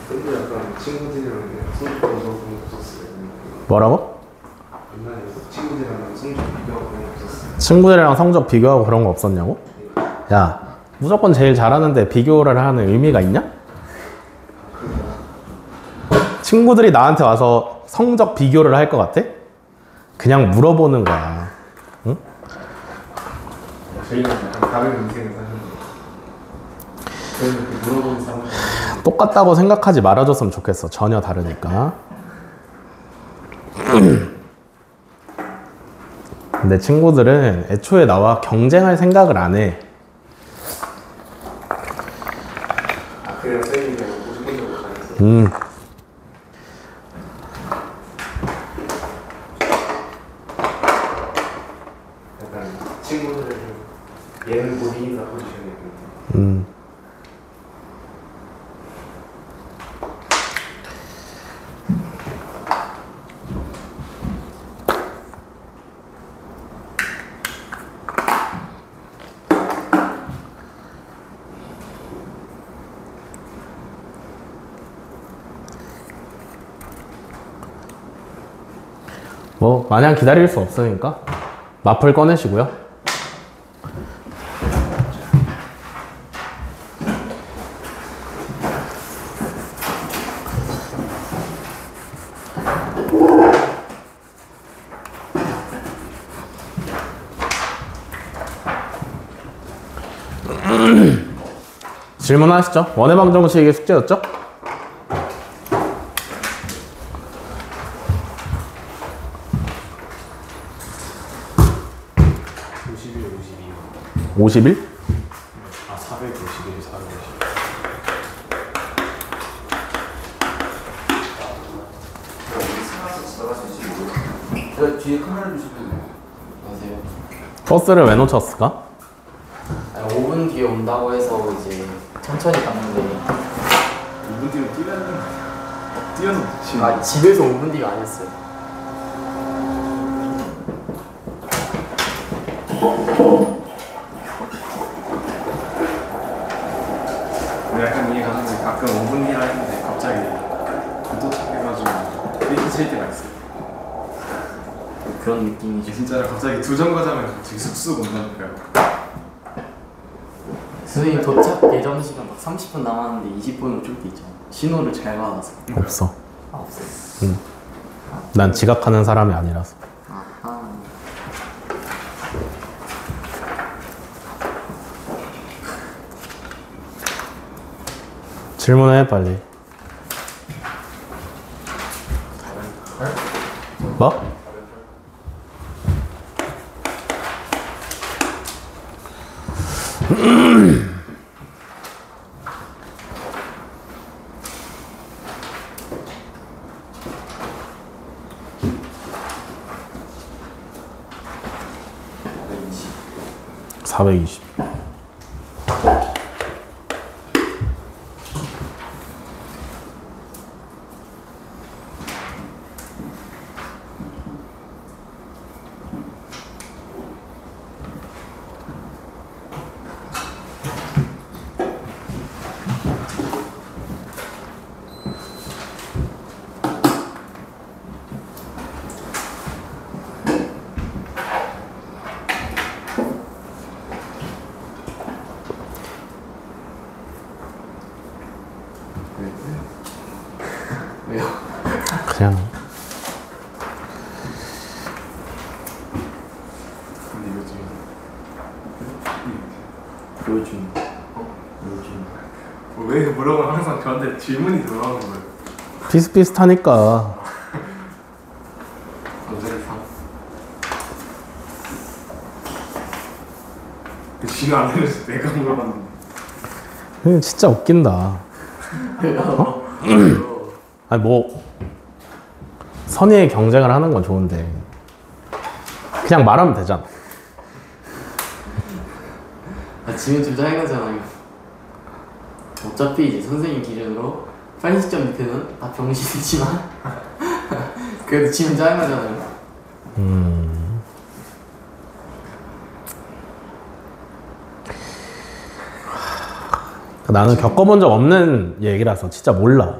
근데 약간 친구들이랑 성적 비교하고 그런 거 없었어요. 뭐라고? 옛날에 친구들이랑 성적 비교하고 그런 거 없었어요. 친구들이랑 성적 비교하고 그런 거 없었냐고? 야, 무조건 제일 잘하는데 비교를 하는 의미가 있냐? 친구들이 나한테 와서 성적 비교를 할 것 같아? 그냥 물어보는 거야. 응? 저희는 약간 다른 인생을 사는 거예요. 저희는 물어보는 사람 똑같다고 생각하지 말아줬으면 좋겠어. 전혀 다르니까. 근데 친구들은 애초에 나와 경쟁할 생각을 안 해. 그래요? 쌤이가 무조건적으로 가겠어요? 약간 친구들을 얘는 못 이긴다 포지션이거든요. 뭐 마냥 기다릴 수 없으니까 마플 꺼내시고요. 질문하시죠. 원해방 정식의 숙제였죠? 오 50일? 아 451, 450. 뒤에 카메라 주시면 안녕하세요. 버스를 왜 놓쳤을까? 아니, 5분 뒤에 온다고 해서 이제 천천히 갔는데 2분 뒤로 뛰어서 붙이는 아 집에서 5분 뒤가 아니었어요. 약간 이해가 가는데 가끔 5분 뒤라 했는데 갑자기 도착해가지고 이렇게 칠 때가 있어요. 그런 느낌이죠. 진짜로 갑자기 두 정거장을 갑자기 쑥쑥 온다니까요. 선생님 도착 예정 시간 막 30분 남았는데 20분을 쫄 때 있죠. 신호를 잘 받아서. 없어. 아 없어요. 난 지각하는 사람이 아니라서. 아하. 질문해 빨리. 뭐? (420) 왜요? 그냥 근데 요즘 왜 물어보면 항상 저한테 질문이 돌아오는 거예요. 비슷비슷하니까. 감정상 지금 안 알려줘. 내가 물어봤는데. 진짜 웃긴다. 아니 뭐 선의의 경쟁을 하는 건 좋은데 그냥 말하면 되잖아. 아, 지금 둘 다 해가잖아요. 어차피 이제 선생님 기준으로 80점 밑에는 다 병신이지만 그래도 지금 짜증나잖아요. 나는 겪어본 적 없는 얘기라서 진짜 몰라.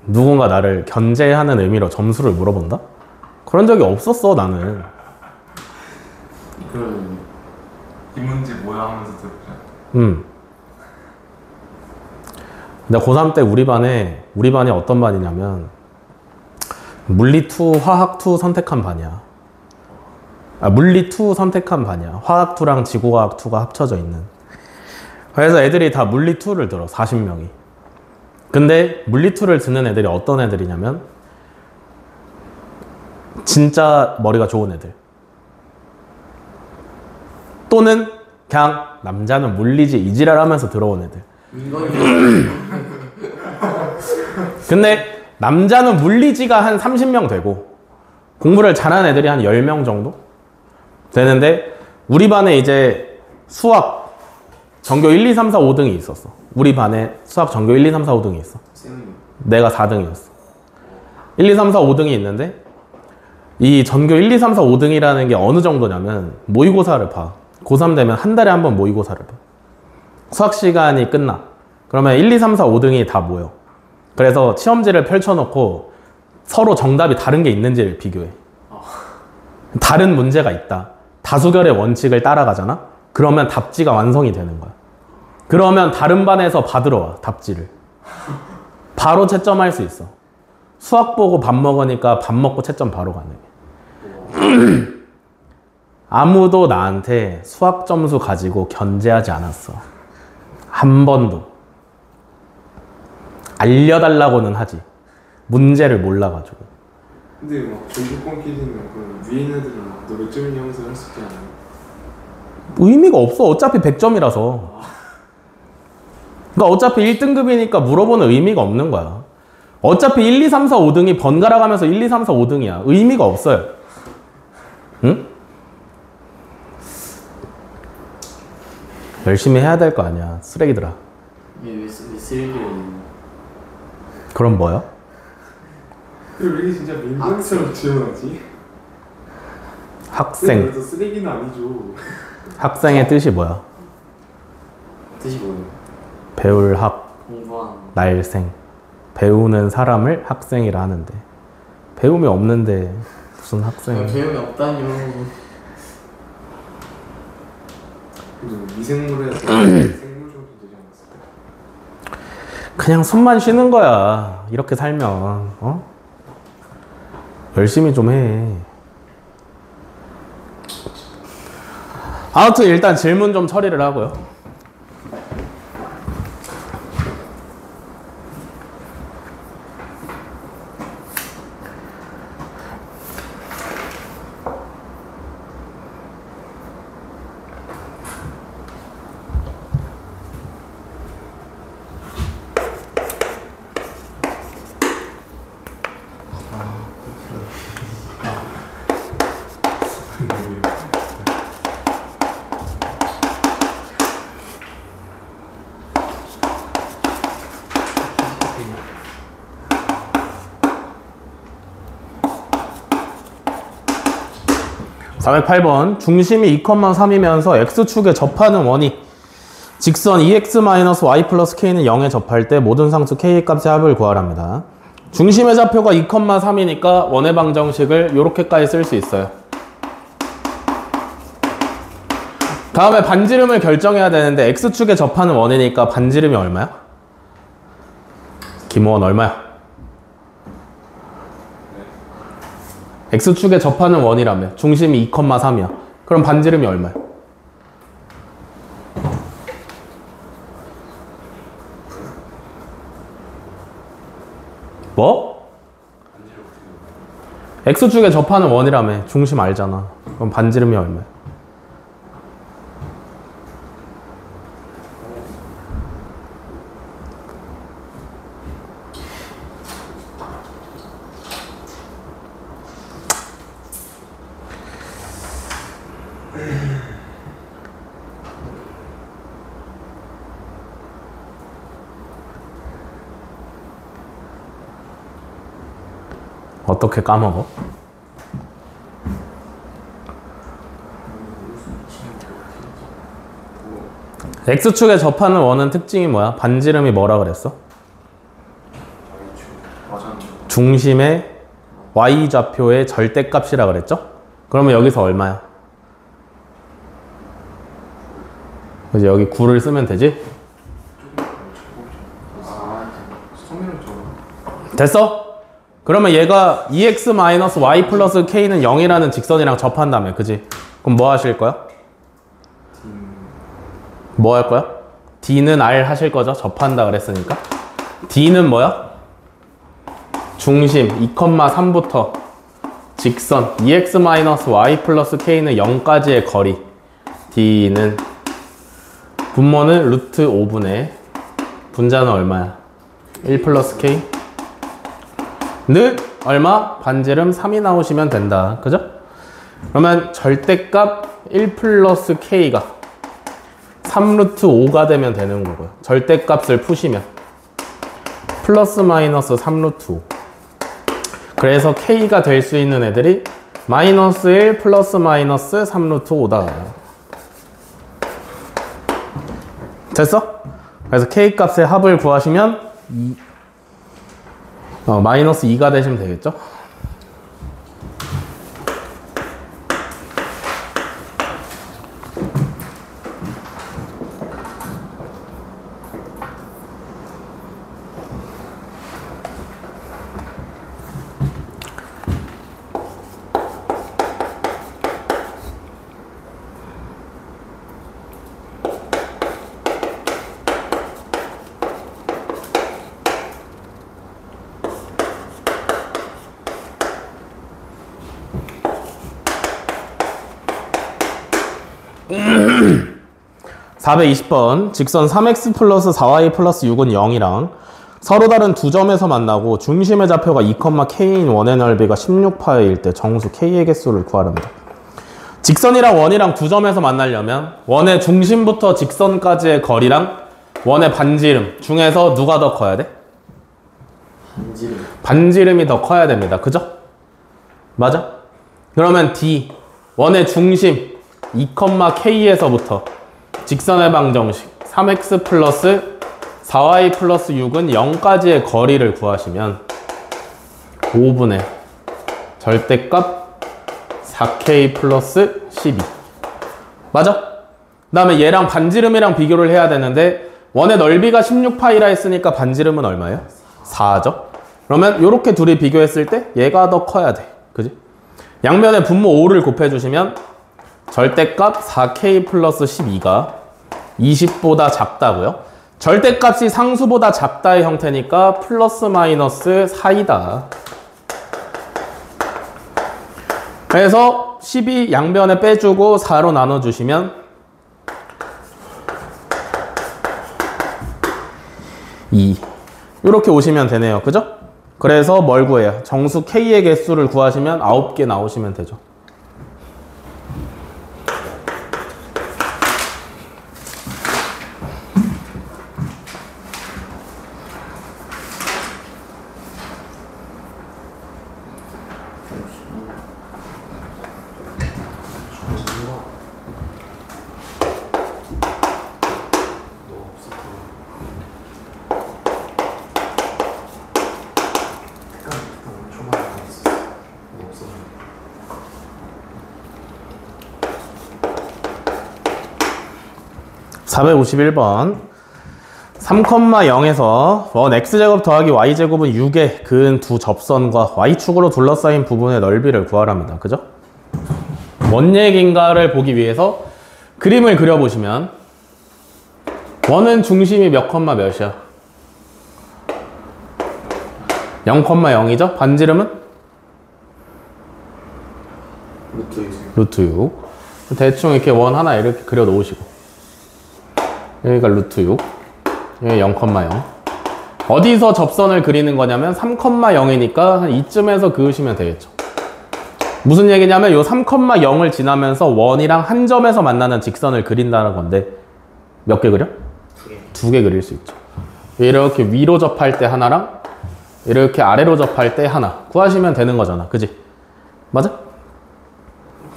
누군가 나를 견제하는 의미로 점수를 물어본다? 그런 적이 없었어 나는. 그러면 이 문제 뭐야 하면서 들었죠. 근데 고3 때 우리 반이 어떤 반이냐면 물리 2, 화학 2 선택한 반이야. 물리 2 선택한 반이야. 화학 2랑 지구과학 2가 합쳐져 있는. 그래서 애들이 다 물리 2를 들어. 40명이. 근데 물리 2를 듣는 애들이 어떤 애들이냐면 진짜 머리가 좋은 애들. 또는 그냥 남자는 물리지 이지랄 하면서 들어온 애들. 근데 남자는 물리지가 한 30명 되고 공부를 잘하는 애들이 한 10명 정도 되는데 우리 반에 이제 수학 전교 1, 2, 3, 4, 5등이 있었어. 우리 반에 수학 전교 1, 2, 3, 4, 5등이 있어. 내가 4등이었어. 1, 2, 3, 4, 5등이 있는데 이 전교 1, 2, 3, 4, 5등이라는 게 어느 정도냐면 모의고사를 봐. 고3 되면 한 달에 한 번 모의고사를 봐. 수학 시간이 끝나. 그러면 1, 2, 3, 4, 5등이 다 모여. 그래서 시험지를 펼쳐놓고 서로 정답이 다른 게 있는지를 비교해. 다른 문제가 있다. 다수결의 원칙을 따라가잖아? 그러면 답지가 완성이 되는 거야. 그러면 다른 반에서 받으러 와, 답지를. 바로 채점할 수 있어. 수학 보고 밥 먹으니까 밥 먹고 채점 바로 가능해. 아무도 나한테 수학 점수 가지고 견제하지 않았어. 한 번도. 알려달라고는 하지. 문제를 몰라가지고. 근데 막 전교권끼리는 그럼 위에 있는 애들은 너 몇 점이냐 하면서 할 수 있지 않아요? 의미가 없어. 어차피 100점이라서. 그러니까 어차피 1등급이니까 물어보는 의미가 없는 거야. 어차피 1, 2, 3, 4, 5등이 번갈아 가면서 1, 2, 3, 4, 5등이야. 의미가 없어요. 응? 열심히 해야 될 거 아니야. 쓰레기들아. 왜 쓰레기를 그럼 뭐야? 왜 이게 진짜 민망처럼 지어놨지? 학생. 그래서 쓰레기는 아니죠. 학생의 뜻이 뭐야? 뜻이 뭐예요? 배울 학, 공부한 날생. 배우는 사람을 학생이라 하는데 배움이 없는데 무슨 학생? 배움이 없다니요. 미생물에서 생물 정도 되지 않았을까? 그냥 숨만 쉬는 거야. 이렇게 살면 어? 열심히 좀 해. 아무튼 일단 질문 좀 처리를 하고요. 자, 408번 중심이 2,3이면서 x축에 접하는 원이 직선 2x-y 플러스 k는 0에 접할 때 모든 상수 k 값의 합을 구하랍니다. 중심의 좌표가 2,3이니까 원의 방정식을 이렇게까지 쓸 수 있어요. 다음에 반지름을 결정해야 되는데 x축에 접하는 원이니까 반지름이 얼마야? 김호원 얼마야? x축에 접하는 원이라며 중심이 2,3이야. 그럼 반지름이 얼마야? 뭐? x축에 접하는 원이라며 중심 알잖아. 그럼 반지름이 얼마야? 어떻게 까먹어? X축에 접하는 원은 특징이 뭐야? 반지름이 뭐라 그랬어? 맞았는데. 중심의 Y좌표의 절대값이라 그랬죠? 그러면 여기서 얼마야? 그래서 여기 9를 쓰면 되지? 아, 성민은 좀. 됐어? 그러면 얘가 2x-y 플러스 k는 0이라는 직선이랑 접한다며, 그지? 그럼 뭐 하실 거야? 뭐 할 거야? d는 r 하실 거죠? 접한다 그랬으니까. d는 뭐야? 중심 2,3부터 직선 2x-y 플러스 k는 0까지의 거리 d는 분모는 루트 5분의 분자는 얼마야? 1 플러스 k 는 얼마? 반지름 3이 나오시면 된다. 그죠? 그러면 절대값 1 플러스 k가 3 루트 5가 되면 되는 거고요. 절대값을 푸시면 플러스 마이너스 3 루트 5. 그래서 k가 될 수 있는 애들이 마이너스 1 플러스 마이너스 3 루트 5다. 됐어? 그래서 k 값의 합을 구하시면 마이너스 2가 되시면 되겠죠? 음. 420번 직선 3x 플러스 4y 플러스 6은 0이랑 서로 다른 두 점에서 만나고 중심의 좌표가 2,k인 원의 넓이가 16파일 때 정수 k의 개수를 구하랍니다. 직선이랑 원이랑 두 점에서 만나려면 원의 중심부터 직선까지의 거리랑 원의 반지름 중에서 누가 더 커야 돼? 반지름. 반지름이 더 커야 됩니다. 그죠? 맞아? 그러면 D 원의 중심 2,k에서부터 직선의 방정식 3x 플러스 4y 플러스 6은 0까지의 거리를 구하시면 5분의 절대값 4k 플러스 12 맞아? 그 다음에 얘랑 반지름이랑 비교를 해야 되는데 원의 넓이가 16파이라 했으니까 반지름은 얼마예요? 4죠? 그러면 이렇게 둘이 비교했을 때 얘가 더 커야 돼. 그지? 양면에 분모 5를 곱해주시면 절대값 4k 플러스 12가 20보다 작다고요? 절대값이 상수보다 작다의 형태니까 플러스 마이너스 4이다. 그래서 12 양변에 빼주고 4로 나눠주시면 2 이렇게 오시면 되네요. 그죠? 그래서 뭘 구해요? 정수 k의 개수를 구하시면 9개 나오시면 되죠. 엄청 많이 있었어. 451번 3,0에서 원 x제곱 더하기 y제곱은 6의 그은 두 접선과 y축으로 둘러싸인 부분의 넓이를 구하랍니다. 그죠? 뭔 얘기인가를 보기 위해서 그림을 그려보시면 원은 중심이 몇 컴마 몇이야? 0,0이죠? 반지름은? 루트 6. 대충 이렇게 원 하나 이렇게 그려 놓으시고 여기가 루트 6 여기 0,0 어디서 접선을 그리는 거냐면 3,0이니까 한 이쯤에서 그으시면 되겠죠. 무슨 얘기냐면 요 3,0을 지나면서 원이랑 한 점에서 만나는 직선을 그린다는 건데 몇 개 그려? 두 개 그릴 수 있죠. 이렇게 위로 접할 때 하나랑 이렇게 아래로 접할 때 하나 구하시면 되는 거잖아. 그지? 맞아?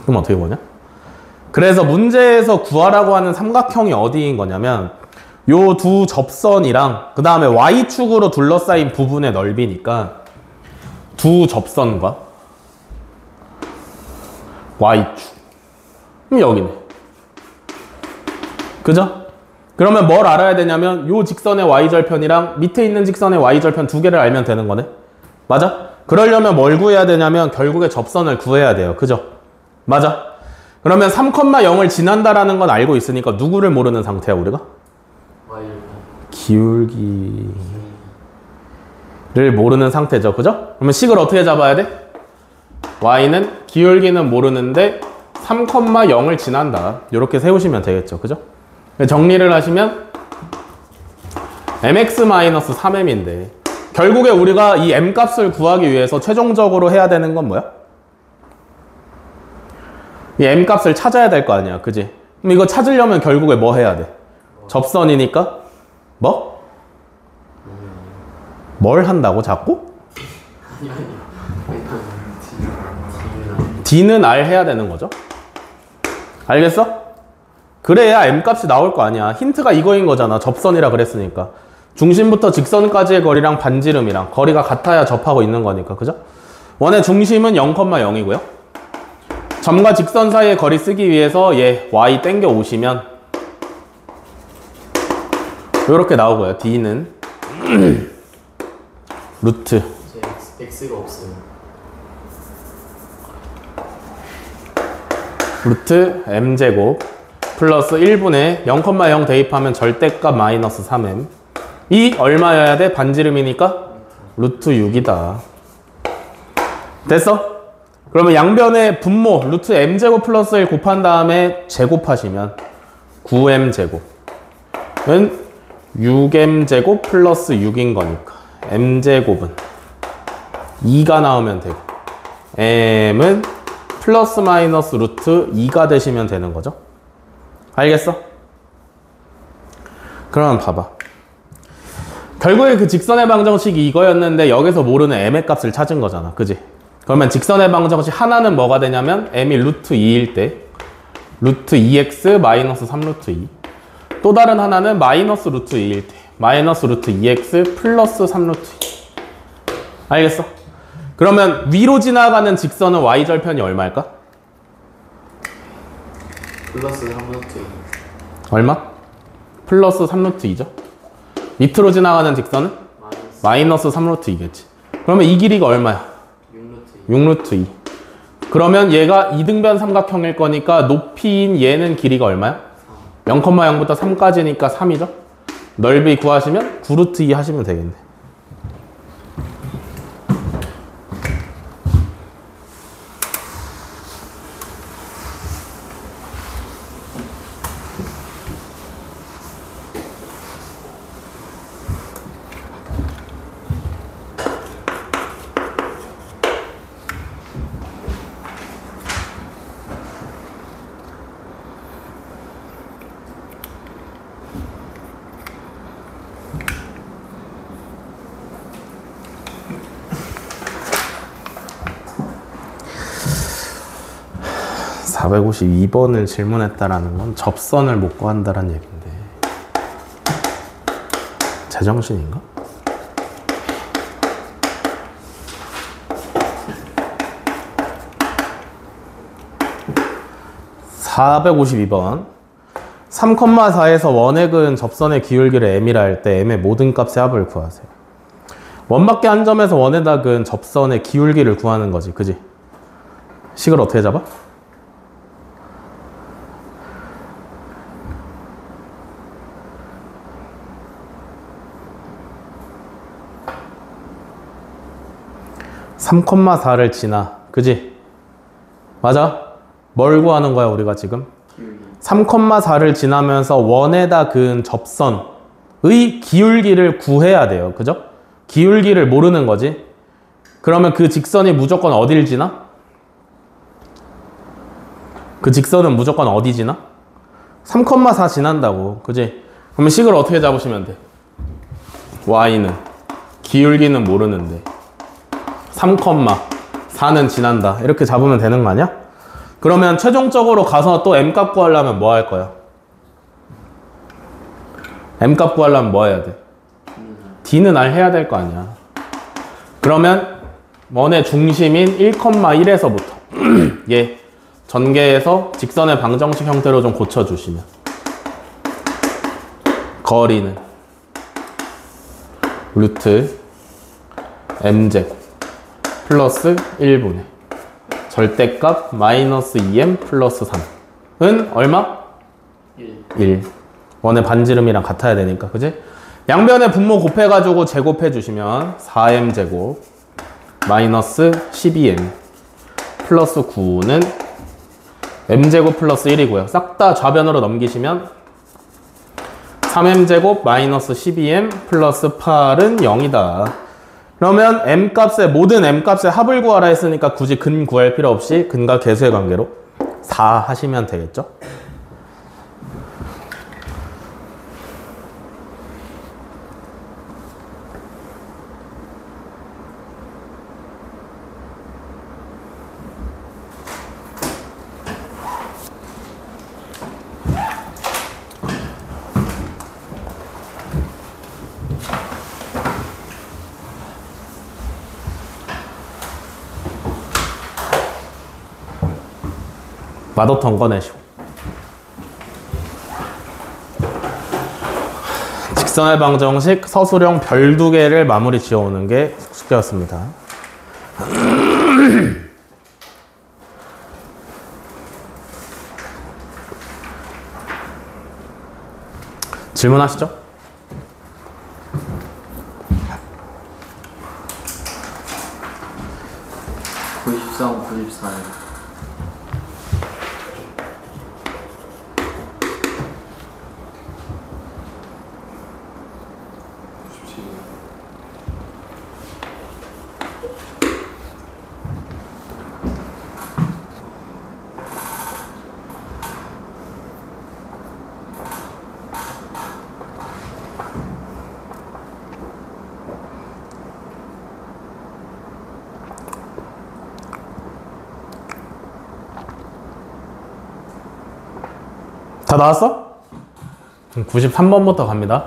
그럼 어떻게 보냐? 그래서 문제에서 구하라고 하는 삼각형이 어디인 거냐면 요 두 접선이랑 그 다음에 y축으로 둘러싸인 부분의 넓이니까 두 접선과 y축. 그럼 여기네. 그죠? 그러면 뭘 알아야 되냐면 요 직선의 y절편이랑 밑에 있는 직선의 y절편 두 개를 알면 되는 거네. 맞아? 그러려면 뭘 구해야 되냐면 결국에 접선을 구해야 돼요. 그죠? 맞아? 그러면 3,0을 지난다라는 건 알고 있으니까 누구를 모르는 상태야 우리가? 기울기를 모르는 상태죠. 그죠? 그러면 식을 어떻게 잡아야 돼? y는 기울기는 모르는데 3,0을 지난다. 이렇게 세우시면 되겠죠. 그죠? 정리를 하시면 mx-3m인데 결국에 우리가 이 m 값을 구하기 위해서 최종적으로 해야 되는 건 뭐야? 이 m 값을 찾아야 될 거 아니야. 그지? 그럼 이거 찾으려면 결국에 뭐 해야 돼? 접선이니까 뭐? 뭘 한다고 자꾸? D는 R 해야 되는 거죠. 알겠어? 그래야 m 값이 나올 거 아니야. 힌트가 이거인 거잖아. 접선이라 그랬으니까. 중심부터 직선까지의 거리랑 반지름이랑 거리가 같아야 접하고 있는 거니까. 그죠? 원의 중심은 0,0이고요. 점과 직선 사이의 거리 쓰기 위해서 얘 y 땡겨 오시면 이렇게 나오고요. D는 루트 x가 없어요. 루트 m제곱 플러스 1분의 0,0 대입하면 절대값 마이너스 3m. 이 얼마여야 돼? 반지름이니까 루트 6이다. 됐어? 그러면 양변의 분모 루트 m제곱 플러스 1 곱한 다음에 제곱하시면 9m제곱은 6m제곱 플러스 6인 거니까 m제곱은 2가 나오면 되고 m은 플러스 마이너스 루트 2가 되시면 되는 거죠. 알겠어? 그러면 봐봐. 결국에 그 직선의 방정식이 이거였는데 여기서 모르는 m의 값을 찾은 거잖아. 그지? 그러면 직선의 방정식 하나는 뭐가 되냐면 m이 루트 2일 때 루트 2x 마이너스 3루트 2. 또 다른 하나는 마이너스 루트 2일 때 마이너스 루트 2x 플러스 3루트 2. 알겠어? 그러면 위로 지나가는 직선은 y절편이 얼마일까? 플러스 3루트. 얼마? 플러스 3루트 2죠. 밑으로 지나가는 직선은? 마이너스 3루트 2겠지. 그러면 이 길이가 얼마야? 6루트 2. 그러면 얘가 이등변 삼각형일 거니까 높이인 얘는 길이가 얼마야? 0,0부터 3까지니까 3이죠. 넓이 구하시면 9루트 2 하시면 되겠네. (452번을) 질문했다라는 건 접선을 못 구한다라는 얘기인데 제정신인가? (452번) 3,4에서 원에 그은 접선의 기울기를 m이라 할 때 m의 모든 값의 합을 구하세요. 원밖에 한 점에서 원에다 그은 접선의 기울기를 구하는 거지. 그지? 식을 어떻게 잡아? (3,4를) 지나. 그지? 맞아? 뭘 구하는 거야 우리가 지금? 3,4를 지나면서 원에다 그은 접선의 기울기를 구해야 돼요. 그죠? 기울기를 모르는 거지. 그러면 그 직선이 무조건 어딜 지나? 그 직선은 무조건 어디 지나? 3,4 지난다고. 그지? 그러면 식을 어떻게 잡으시면 돼? y는 기울기는 모르는데 3,4는 지난다. 이렇게 잡으면 되는 거 아니야? 그러면 최종적으로 가서 또 m값 구하려면 뭐 할 거야? m값 구하려면 뭐 해야 돼? d는 r 해야 될 거 아니야. 그러면 원의 중심인 1,1에서부터 얘 전개해서 직선의 방정식 형태로 좀 고쳐주시면 거리는 루트 m제곱 플러스 1분의 절대값 마이너스 2m 플러스 3은 얼마? 1. 원의 반지름이랑 같아야 되니까, 그지? 양변의 분모 곱해가지고 제곱해주시면 4m제곱 마이너스 12m 플러스 9는 m제곱 플러스 1이고요. 싹 다 좌변으로 넘기시면 3m제곱 마이너스 12m 플러스 8은 0이다. 그러면 m값의 모든 m값의 합을 구하라 했으니까 굳이 근 구할 필요 없이 근과 계수의 관계로 4 하시면 되겠죠? 마더턴 꺼내시고 직선의 방정식 서술형 별 2개를 마무리 지어오는 게 숙제였습니다. 질문하시죠? 93, 94. 다 나왔어? 93번부터 갑니다.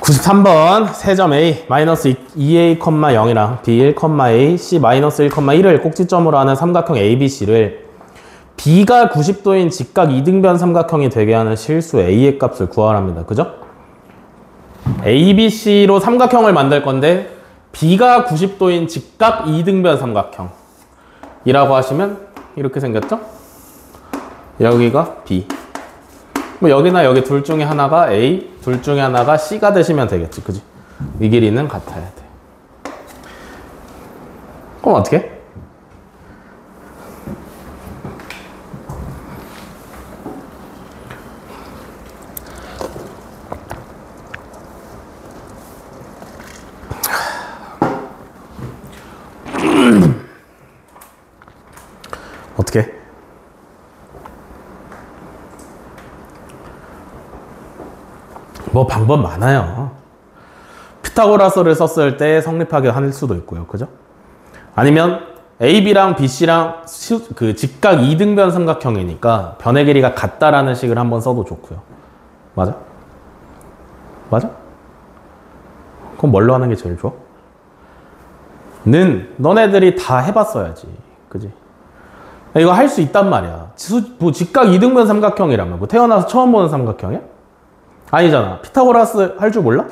(93번) 세점 A 마이너스 2A, 0이랑 B 1, A, C 마이너스 1, 1을 꼭지점으로 하는 삼각형 ABC를 B가 90도인 직각 2등변 삼각형이 되게 하는 실수 A의 값을 구하랍니다. 그죠? ABC로 삼각형을 만들 건데 B가 90도인 직각 2등변 삼각형이라고 하시면 이렇게 생겼죠? 여기가 B. 뭐 여기나 여기 둘 중에 하나가 A, 둘 중에 하나가 C가 되시면 되겠지, 그지? 이 길이는 같아야 돼. 그럼 어떻게 해? 어떻게 해? 뭐 방법 많아요. 피타고라스를 썼을 때 성립하게 할 수도 있고요. 그죠? 아니면 AB랑 BC랑 그 직각 2등변 삼각형이니까 변의 길이가 같다라는 식을 한번 써도 좋고요. 맞아? 맞아? 그럼 뭘로 하는 게 제일 좋아? 는 너네들이 다 해봤어야지. 그지? 이거 할 수 있단 말이야. 뭐 직각 2등변 삼각형이라면 뭐 태어나서 처음 보는 삼각형이야? 아니잖아. 피타고라스 할 줄 몰라?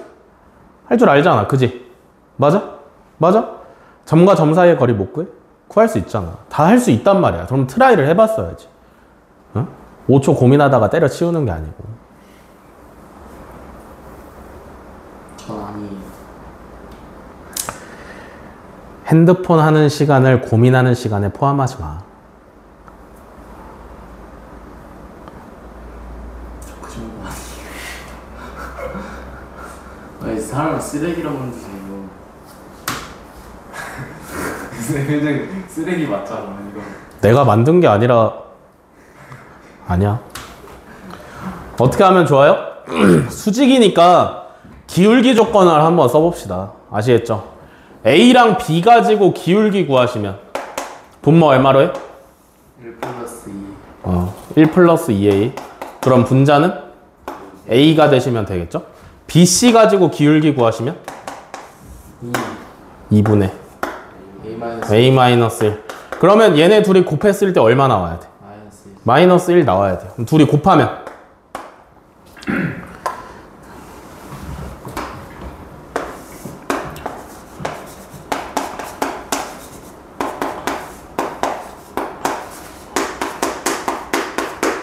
할 줄 알잖아. 그지? 맞아? 맞아? 점과 점 사이의 거리 못 구해? 구할 수 있잖아. 다 할 수 있단 말이야. 그럼 트라이를 해봤어야지. 어? 5초 고민하다가 때려치우는 게 아니고. 핸드폰 하는 시간을 고민하는 시간에 포함하지 마. 그 정도 아니에요. 아니 사람을 쓰레기라고 만드세요. 굉장히 쓰레기 맞잖아 이거. 내가 만든 게 아니라 아니야. 어떻게 하면 좋아요? 수직이니까 기울기 조건을 한번 써봅시다. 아시겠죠? A랑 B 가지고 기울기 구하시면 분모 얼마로 해? 1 플러스 2. 1 플러스 2A. 그럼 분자는 A가 되시면 되겠죠? BC 가지고 기울기 구하시면 2분의 A 마이너스 1. 그러면 얘네 둘이 곱했을 때 얼마 나와야 돼? 마이너스 1 나와야 돼. 그럼 둘이 곱하면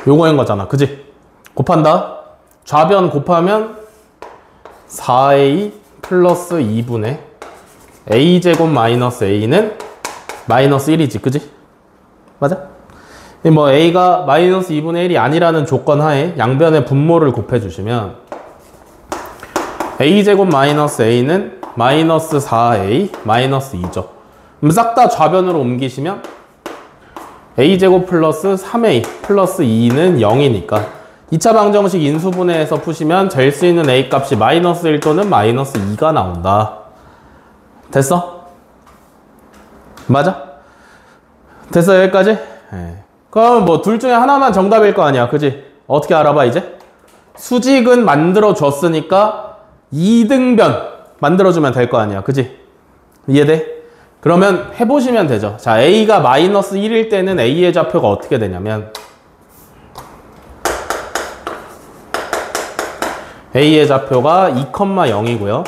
요거인 거잖아. 그지? 곱한다. 좌변 곱하면 4A 플러스 2분의 A제곱 마이너스 A는 마이너스 1이지. 그지? 맞아? 뭐 A가 마이너스 2분의 1이 아니라는 조건 하에 양변의 분모를 곱해주시면 A제곱 마이너스 A는 마이너스 4A 마이너스 2죠. 그럼 싹 다 좌변으로 옮기시면 A제곱 플러스 3A 플러스 2는 0이니까 2차 방정식 인수분해해서 푸시면 잴 수 있는 A 값이 마이너스 1 또는 마이너스 2가 나온다. 됐어? 맞아? 됐어 여기까지? 네. 그럼 뭐 둘 중에 하나만 정답일 거 아니야. 그지? 어떻게 알아봐 이제? 수직은 만들어 줬으니까 2등변 만들어주면 될 거 아니야. 그지? 이해돼? 그러면 해보시면 되죠. 자, A가 마이너스 1일 때는 A의 좌표가 어떻게 되냐면 A의 좌표가 2,0이고요.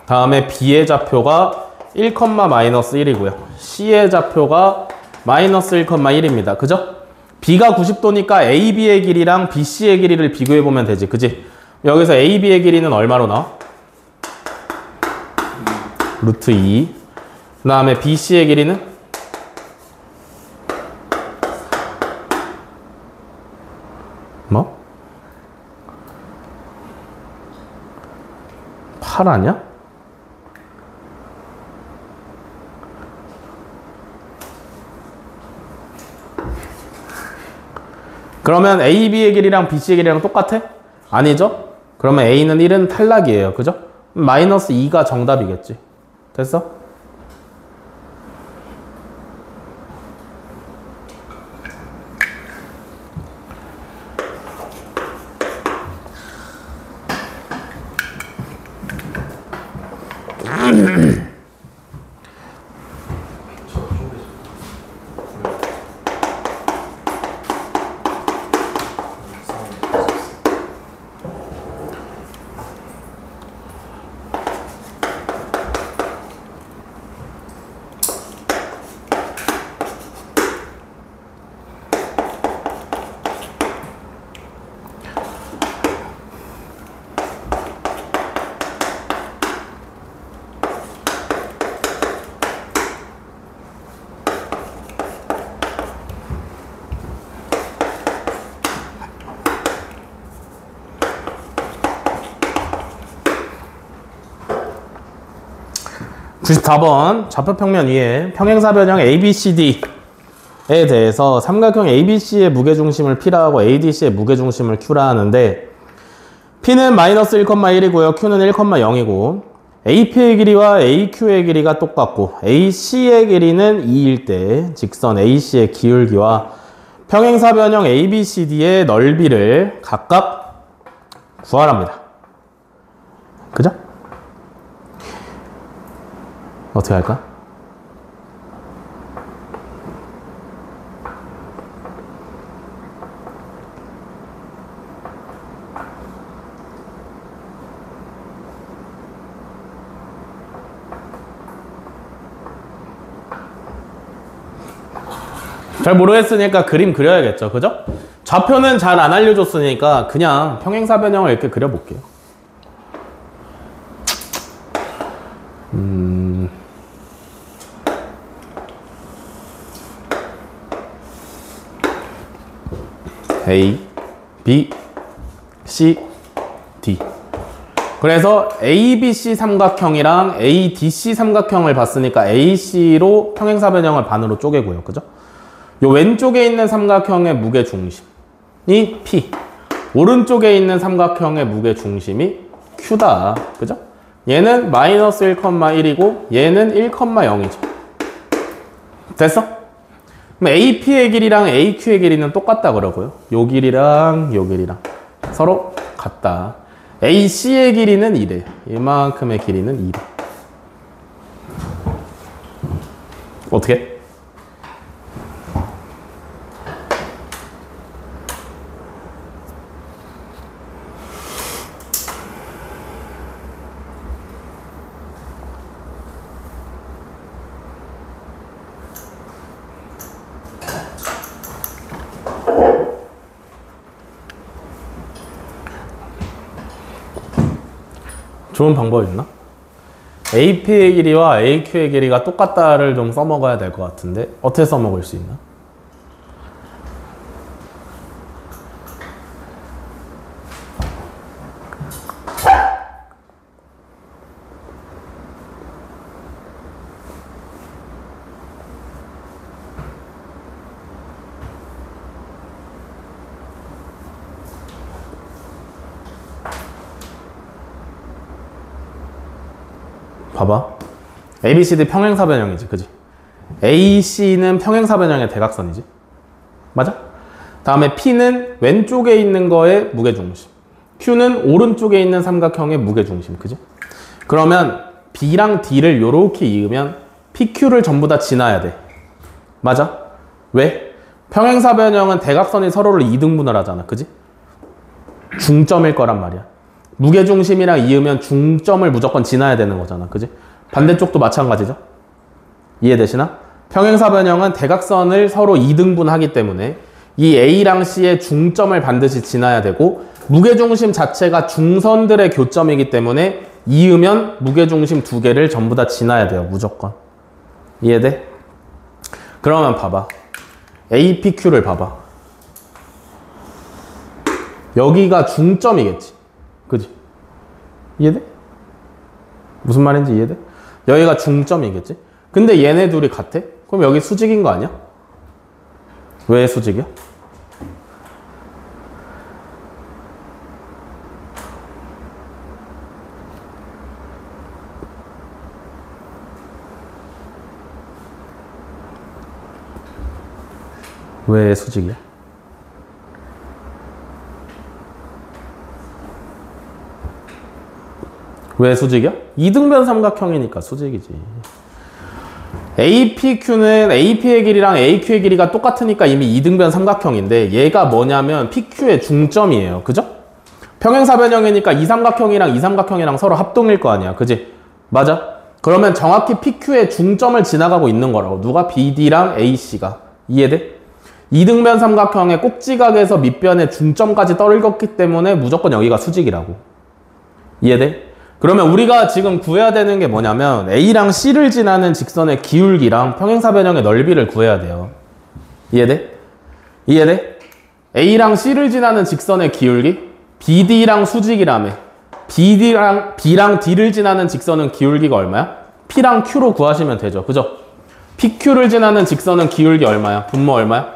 다음에 B의 좌표가 1, 마이너스 1이고요. C의 좌표가 마이너스 1,1입니다. 그죠? B가 90도니까 AB의 길이랑 BC의 길이를 비교해보면 되지. 그지? 여기서 AB의 길이는 얼마로 나와? 루트 2. 그 다음에 BC의 길이는? 뭐? 8 아니야? 그러면 AB의 길이랑 BC의 길이랑 똑같아? 아니죠? 그러면 A는 1은 탈락이에요. 그죠? 마이너스 2가 정답이겠지. 됐어? (94번) 좌표평면 위에 평행사변형 ABCD에 대해서 삼각형 ABC의 무게중심을 P라 고 ADC의 무게중심을 Q라 하는데 P는 마이너스 1,1이고요. Q는 1,0이고 AP의 길이와 AQ의 길이가 똑같고 AC의 길이는 2일 때 직선 AC의 기울기와 평행사변형 ABCD의 넓이를 각각 구하랍니다. 그죠? 어떻게 할까? 잘 모르겠으니까 그림 그려야겠죠. 그죠? 좌표는 잘 안 알려줬으니까 그냥 평행사변형을 이렇게 그려볼게요. A, B, C, D. 그래서 ABC 삼각형이랑 ADC 삼각형을 봤으니까 AC로 평행사변형을 반으로 쪼개고요. 그죠? 요 왼쪽에 있는 삼각형의 무게중심이 P, 오른쪽에 있는 삼각형의 무게중심이 Q다. 그죠? 얘는 마이너스 1,1이고 얘는 1,0이죠. 됐어? 그럼 AP의 길이랑 AQ의 길이는 똑같다 그러고요. 요 길이랑 요 길이랑 서로 같다. AC의 길이는 이래. 이만큼의 길이는 이래. 어떻게? 좋은 방법이 있나? AP의 길이와 AQ의 길이가 똑같다를 좀 써먹어야 될 것 같은데 어떻게 써먹을 수 있나? 봐봐. ABCD 평행사변형이지, 그지? AC는 평행사변형의 대각선이지, 맞아? 다음에 P는 왼쪽에 있는 거의 무게중심, Q는 오른쪽에 있는 삼각형의 무게중심, 그지? 그러면 B랑 D를 요렇게 이으면 PQ를 전부 다 지나야 돼, 맞아? 왜? 평행사변형은 대각선이 서로를 이등분을 하잖아, 그지? 중점일 거란 말이야. 무게중심이랑 이으면 중점을 무조건 지나야 되는 거잖아. 그지? 반대쪽도 마찬가지죠? 이해되시나? 평행사변형은 대각선을 서로 이등분하기 때문에 이 A랑 C의 중점을 반드시 지나야 되고 무게중심 자체가 중선들의 교점이기 때문에 이으면 무게중심 두 개를 전부 다 지나야 돼요. 무조건. 이해돼? 그러면 봐봐. APQ를 봐봐. 여기가 중점이겠지. 그지? 이해돼? 무슨 말인지 이해돼? 여기가 중점이겠지? 근데 얘네 둘이 같아? 그럼 여기 수직인 거 아니야? 왜 수직이야? 왜 수직이야? 왜 수직이야? 이등변 삼각형이니까 수직이지. APQ는 AP의 길이랑 AQ의 길이가 똑같으니까 이미 이등변 삼각형인데 얘가 뭐냐면 PQ의 중점이에요. 그죠? 평행사변형이니까 이 삼각형이랑 이 삼각형이랑 서로 합동일 거 아니야. 그지? 맞아? 그러면 정확히 PQ의 중점을 지나가고 있는 거라고. 누가? BD랑 AC가. 이해돼? 이등변 삼각형의 꼭지각에서 밑변의 중점까지 떨궜기 때문에 무조건 여기가 수직이라고. 이해돼? 그러면 우리가 지금 구해야 되는 게 뭐냐면 A랑 C를 지나는 직선의 기울기랑 평행사변형의 넓이를 구해야 돼요. 이해돼? 이해돼? A랑 C를 지나는 직선의 기울기, BD랑 수직이라며. B랑 D를 지나는 직선은 기울기가 얼마야? P랑 Q로 구하시면 되죠. 그죠? PQ를 지나는 직선은 기울기 얼마야? 분모 얼마야?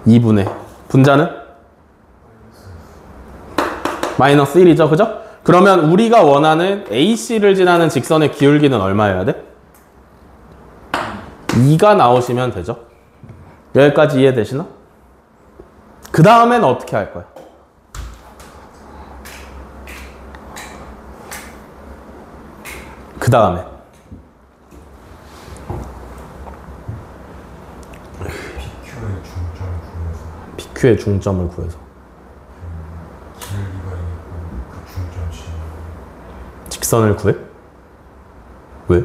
2분의. 분자는? 마이너스 1이죠. 그죠? 그러면 우리가 원하는 AC를 지나는 직선의 기울기는 얼마여야 돼? 2가 나오시면 되죠. 여기까지 이해되시나? 그 다음엔 어떻게 할 거야? 그 다음에 PQ의 중점을 구해서 직선을 구해? 왜?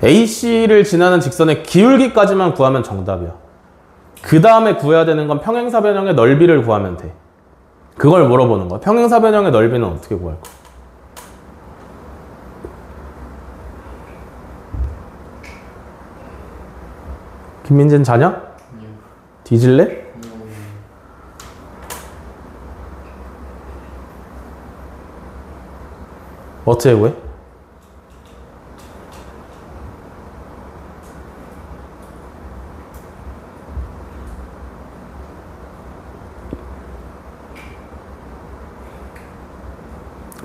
AC를 지나는 직선의 기울기까지만 구하면 정답이야. 그 다음에 구해야 되는 건 평행사변형의 넓이를 구하면 돼. 그걸 물어보는 거야. 평행사변형의 넓이는 어떻게 구할 거야? 김민진 자냐? 아니요. 뒤질래? 아니요. 어떻게 구해?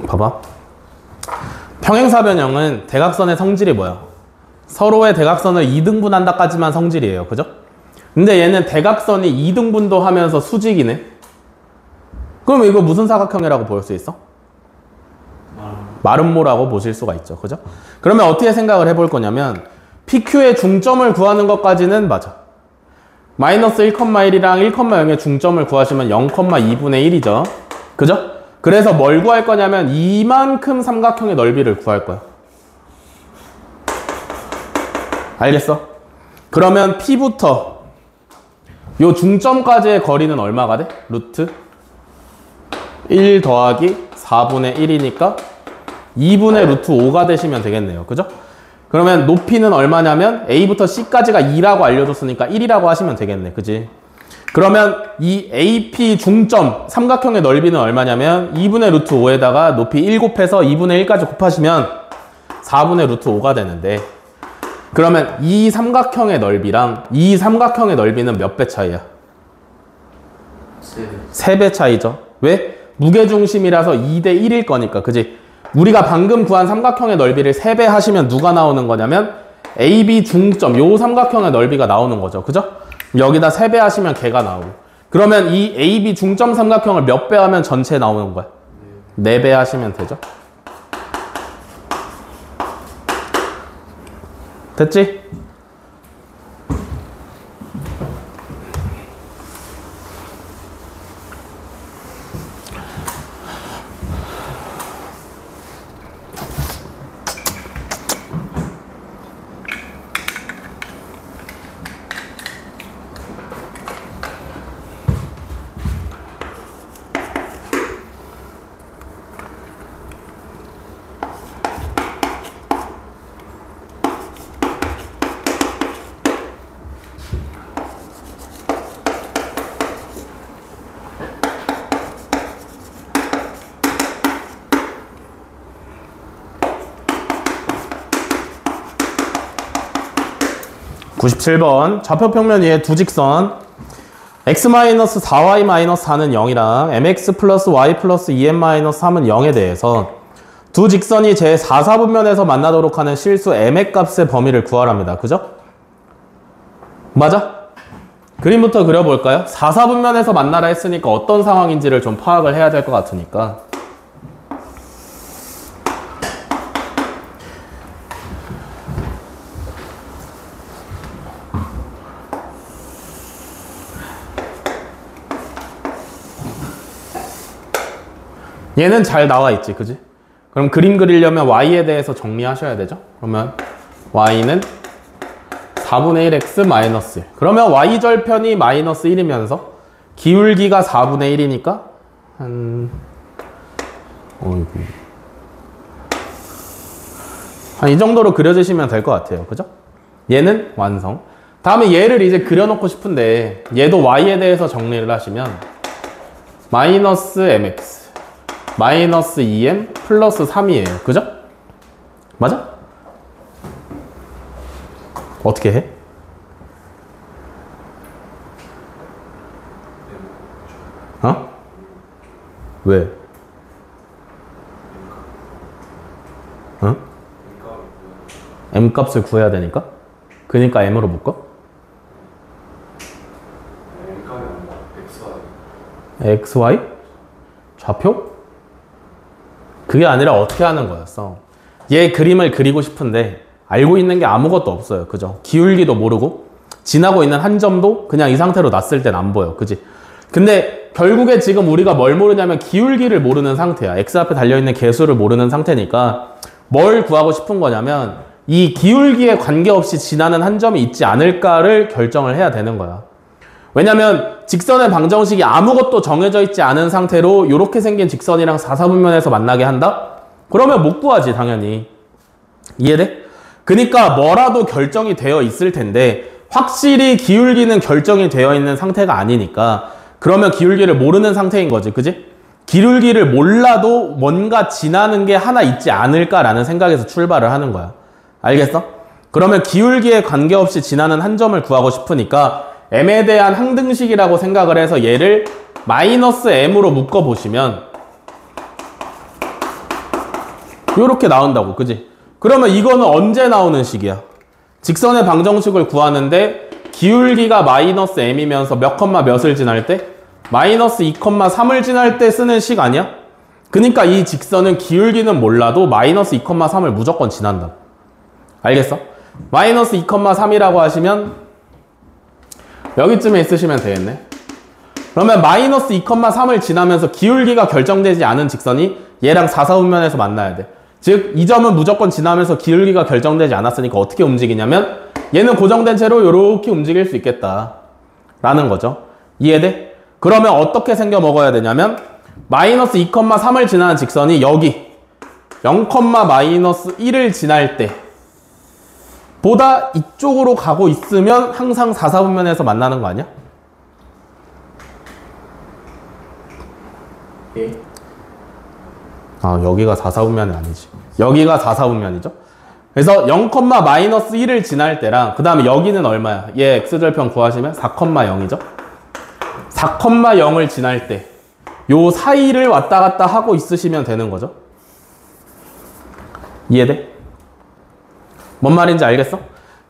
봐봐. 평행사변형은 대각선의 성질이 뭐야? 서로의 대각선을 2등분한다까지만 성질이에요. 그죠? 근데 얘는 대각선이 2등분도 하면서 수직이네. 그럼 이거 무슨 사각형이라고 볼 수 있어? 마름모라고 보실 수가 있죠. 그죠? 그러면 어떻게 생각을 해볼 거냐면 PQ의 중점을 구하는 것까지는 맞아. 마이너스 1,1이랑 1,0의 중점을 구하시면 0,2분의 1이죠. 그죠? 그래서 뭘 구할 거냐면 이만큼 삼각형의 넓이를 구할 거야. 알겠어? 그러면 P부터 요 중점까지의 거리는 얼마가 돼? 루트 1 더하기 4분의 1이니까 2분의 루트 5가 되시면 되겠네요. 그죠? 그러면 높이는 얼마냐면 A부터 C까지가 2라고 알려줬으니까 1이라고 하시면 되겠네. 그지? 그러면 이 AP 중점 삼각형의 넓이는 얼마냐면 2분의 루트 5에다가 높이 1 곱해서 2분의 1까지 곱하시면 4분의 루트 5가 되는데, 그러면 이 삼각형의 넓이랑 이 삼각형의 넓이는 몇 배 차이야? 3배 차이죠. 왜? 무게중심이라서 2대 1일 거니까. 그지? 우리가 방금 구한 삼각형의 넓이를 3배 하시면 누가 나오는 거냐면 AB 중점, 요 삼각형의 넓이가 나오는 거죠. 그죠? 여기다 3배 하시면 걔가 나오고. 그러면 이 AB 중점 삼각형을 몇 배 하면 전체 나오는 거야? 4배 하시면 되죠. 됐지? (97번) 좌표평면 위에 두 직선 x-4y-4는 0이랑 mx 플러스 y 플러스 2n-3은 0에 대해서 두 직선이 제 4사분면에서 만나도록 하는 실수 m의 값의 범위를 구하랍니다. 그죠? 맞아? 그림부터 그려볼까요? 4사분면에서 만나라 했으니까 어떤 상황인지를 좀 파악을 해야 될 것 같으니까. 얘는 잘 나와 있지, 그지? 그럼 그림 그리려면 y에 대해서 정리하셔야 되죠? 그러면 y는 4분의 1x 마이너스 1. 그러면 y절편이 마이너스 1이면서 기울기가 4분의 1이니까 한 이 정도로 그려주시면 될 것 같아요. 그죠? 얘는 완성. 다음에 얘를 이제 그려놓고 싶은데 얘도 y에 대해서 정리를 하시면 마이너스 mx 마이너스 2m 플러스 3이에요. 그죠? 맞아? 어떻게 해? 어? 왜? 어? m 값을 구해야 되니까? 그니까 m으로 묶어? xy? 좌표? 그게 아니라 어떻게 하는 거였어? 얘 그림을 그리고 싶은데 알고 있는 게 아무것도 없어요. 그죠? 기울기도 모르고 지나고 있는 한 점도 그냥 이 상태로 놨을 땐 안 보여. 그지? 근데 결국에 지금 우리가 뭘 모르냐면 기울기를 모르는 상태야. x 앞에 달려있는 개수를 모르는 상태니까 뭘 구하고 싶은 거냐면 이 기울기에 관계없이 지나는 한 점이 있지 않을까를 결정을 해야 되는 거야. 왜냐면 직선의 방정식이 아무것도 정해져 있지 않은 상태로 이렇게 생긴 직선이랑 4사분면에서 만나게 한다? 그러면 못 구하지, 당연히. 이해돼? 그러니까 뭐라도 결정이 되어 있을 텐데 확실히 기울기는 결정이 되어 있는 상태가 아니니까 그러면 기울기를 모르는 상태인 거지, 그지? 기울기를 몰라도 뭔가 지나는 게 하나 있지 않을까라는 생각에서 출발을 하는 거야. 알겠어? 그러면 기울기에 관계없이 지나는 한 점을 구하고 싶으니까 m에 대한 항등식이라고 생각을 해서 얘를 마이너스 m으로 묶어보시면 요렇게 나온다고, 그지? 그러면 이거는 언제 나오는 식이야? 직선의 방정식을 구하는데 기울기가 마이너스 m이면서 몇 컴마 몇을 지날 때? 마이너스 2,3을 지날 때 쓰는 식 아니야? 그러니까 이 직선은 기울기는 몰라도 마이너스 2,3을 무조건 지난다. 알겠어? 마이너스 2,3이라고 하시면 여기쯤에 있으시면 되겠네. 그러면 마이너스 2,3을 지나면서 기울기가 결정되지 않은 직선이 얘랑 4사분면에서 만나야 돼. 즉, 이 점은 무조건 지나면서 기울기가 결정되지 않았으니까 어떻게 움직이냐면 얘는 고정된 채로 이렇게 움직일 수 있겠다 라는 거죠. 이해돼? 그러면 어떻게 생겨 먹어야 되냐면 마이너스 2,3을 지나는 직선이 여기 0, 마이너스 1을 지날 때 보다 이쪽으로 가고 있으면 항상 4사분면에서 만나는 거 아니야? 예. 아, 여기가 4사분면이 아니지. 여기가 4사분면이죠. 그래서 0, 마이너스 1을 지날 때랑 그 다음에 여기는 얼마야? 얘 x절편 구하시면 4,0이죠. 4,0을 지날 때 요 사이를 왔다 갔다 하고 있으시면 되는 거죠. 이해돼? 뭔 말인지 알겠어?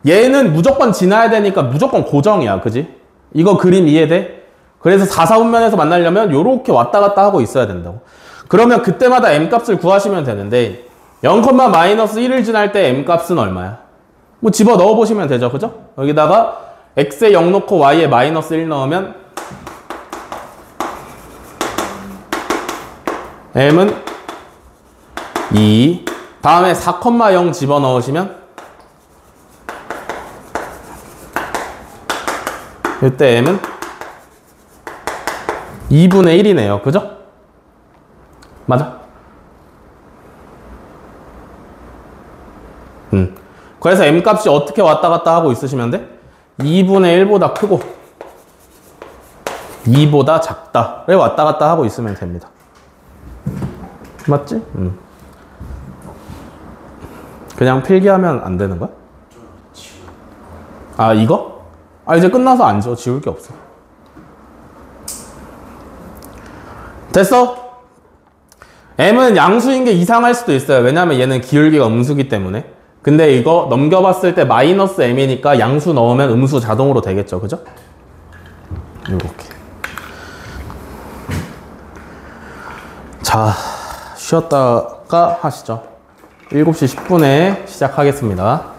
얘는 무조건 지나야 되니까 무조건 고정이야, 그지? 이거 그림 이해돼? 그래서 4사분면에서 만나려면 요렇게 왔다 갔다 하고 있어야 된다고. 그러면 그때마다 m값을 구하시면 되는데 0, 마이너스 1을 지날 때 m값은 얼마야? 뭐 집어 넣어 보시면 되죠, 그죠? 여기다가 x에 0 넣고 y에 마이너스 1 넣으면 m은 2. 다음에 4,0 집어넣으시면 이때 m은 2분의 1이네요. 그죠? 맞아? 그래서 m값이 어떻게 왔다 갔다 하고 있으시면 돼? 2분의 1보다 크고 2보다 작다를 왔다 갔다 하고 있으면 됩니다. 맞지? 그냥 필기하면 안 되는 거야? 아, 이거? 아, 이제 끝나서 안 지워. 지울 게 없어. 됐어? m은 양수인 게 이상할 수도 있어요. 왜냐면 얘는 기울기가 음수기 때문에. 근데 이거 넘겨봤을 때 마이너스 m이니까 양수 넣으면 음수 자동으로 되겠죠. 그죠? 이렇게. 자, 쉬었다가 하시죠. 7시 10분에 시작하겠습니다.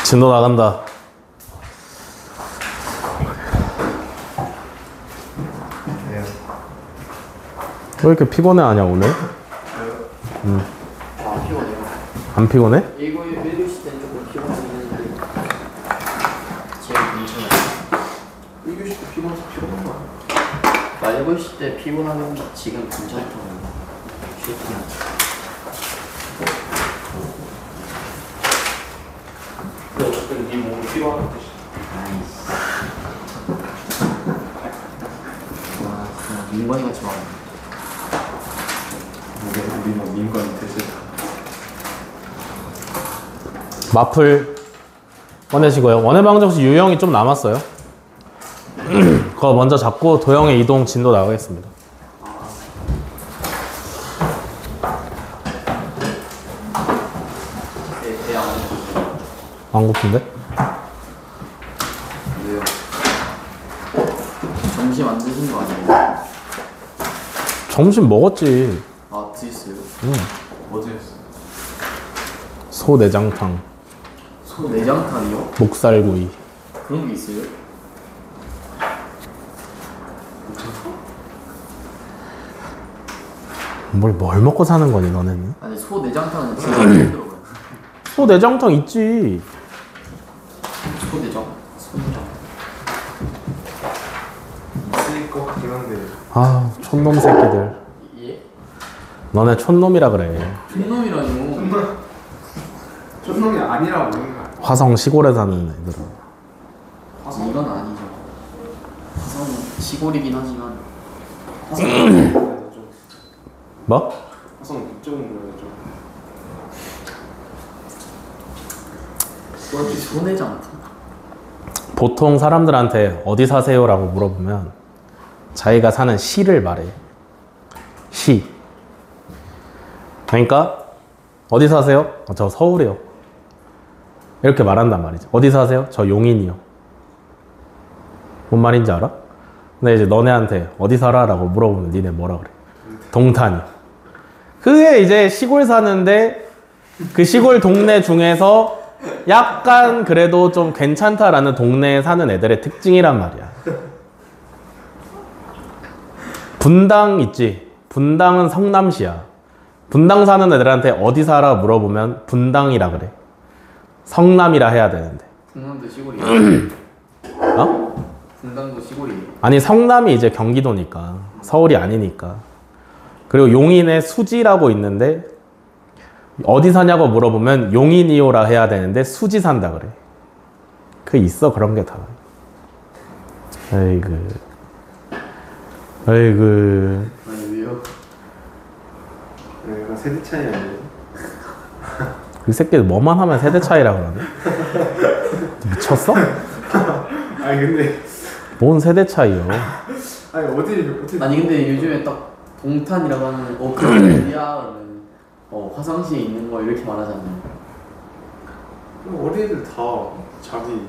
진도 나간다. 왜 이렇게 피곤해 하냐 오늘? 아, 피곤해요. 안 피곤해? 1교시 때는 조금 피곤하긴 했는데 지금 괜찮아요. 1교시 때 피곤해서 피곤한 거야. 나 1교시 때 피곤하면 지금 괜찮다고 쉬었구나. 근데 어쨌든 네 몸이 필요한 뜻이야. 와, 진짜 민관이같이 막 우리 뭐 민관이 되지. 마플 꺼내시고요. 원해방정식 유형이 좀 남았어요. 그거 먼저 잡고 도형의 이동 진도 나가겠습니다. 안 고픈데? 왜요? 점심 안 드신 거 아니에요? 점심 먹었지. 아, 드셨어요? 어디였어? 소 내장탕, 소 내장탕이요? 목살구이. 그런 게 있어요? 뭘 먹고 사는 거니 너네는? 아니, 소 내장탕은 진짜 힘들어요. 소내장탕 있지. 소대장? 소대장. 있을 것 같긴 한데. 아, 촌놈 새끼들. 예? 너네 촌놈이라 그래. 촌놈이라뇨. 촌놈이 아니라고 그러는 거 아니야? 화성 시골에 사는 애들은. 이건 아니죠. 화성은 시골이긴 하지만 좀 뭐? 화성 이쪽은 좀. 소내장. 보통 사람들한테 어디 사세요라고 물어보면 자기가 사는 시를 말해. 시. 그러니까 어디 사세요? 저 서울이요. 이렇게 말한단 말이지. 어디 사세요? 저 용인이요. 뭔 말인지 알아? 근데 이제 너네한테 어디 살아? 라고 물어보면 니네 뭐라 그래? 동탄이요. 그게 이제 시골 사는데 그 시골 동네 중에서 약간 그래도 좀 괜찮다라는 동네에 사는 애들의 특징이란 말이야. 분당 있지? 분당은 성남시야. 분당 사는 애들한테 어디 살아 물어보면 분당이라 그래. 성남이라 해야 되는데. 분당도 시골이에요. 어? 분당도 시골이에요. 아니 성남이 이제 경기도니까 서울이 아니니까. 그리고 용인에 수지라고 있는데 어디 사냐고 물어보면 용인이요라 해야 되는데 수지 산다 그래. 그 있어 그런 게 다. 에이그. 에이그. 아니 왜요? 약간 세대 차이 아니에요? 이 새끼들 뭐만 하면 세대 차이라 그러네. 미쳤어? 아니 근데 뭔 세대 차이요? 아니 어디 아니 근데 요즘에 딱 동탄이라고 하면 어디야 그러면 화성시에 있는 거 이렇게 말하잖아요. 어린애들 다 자기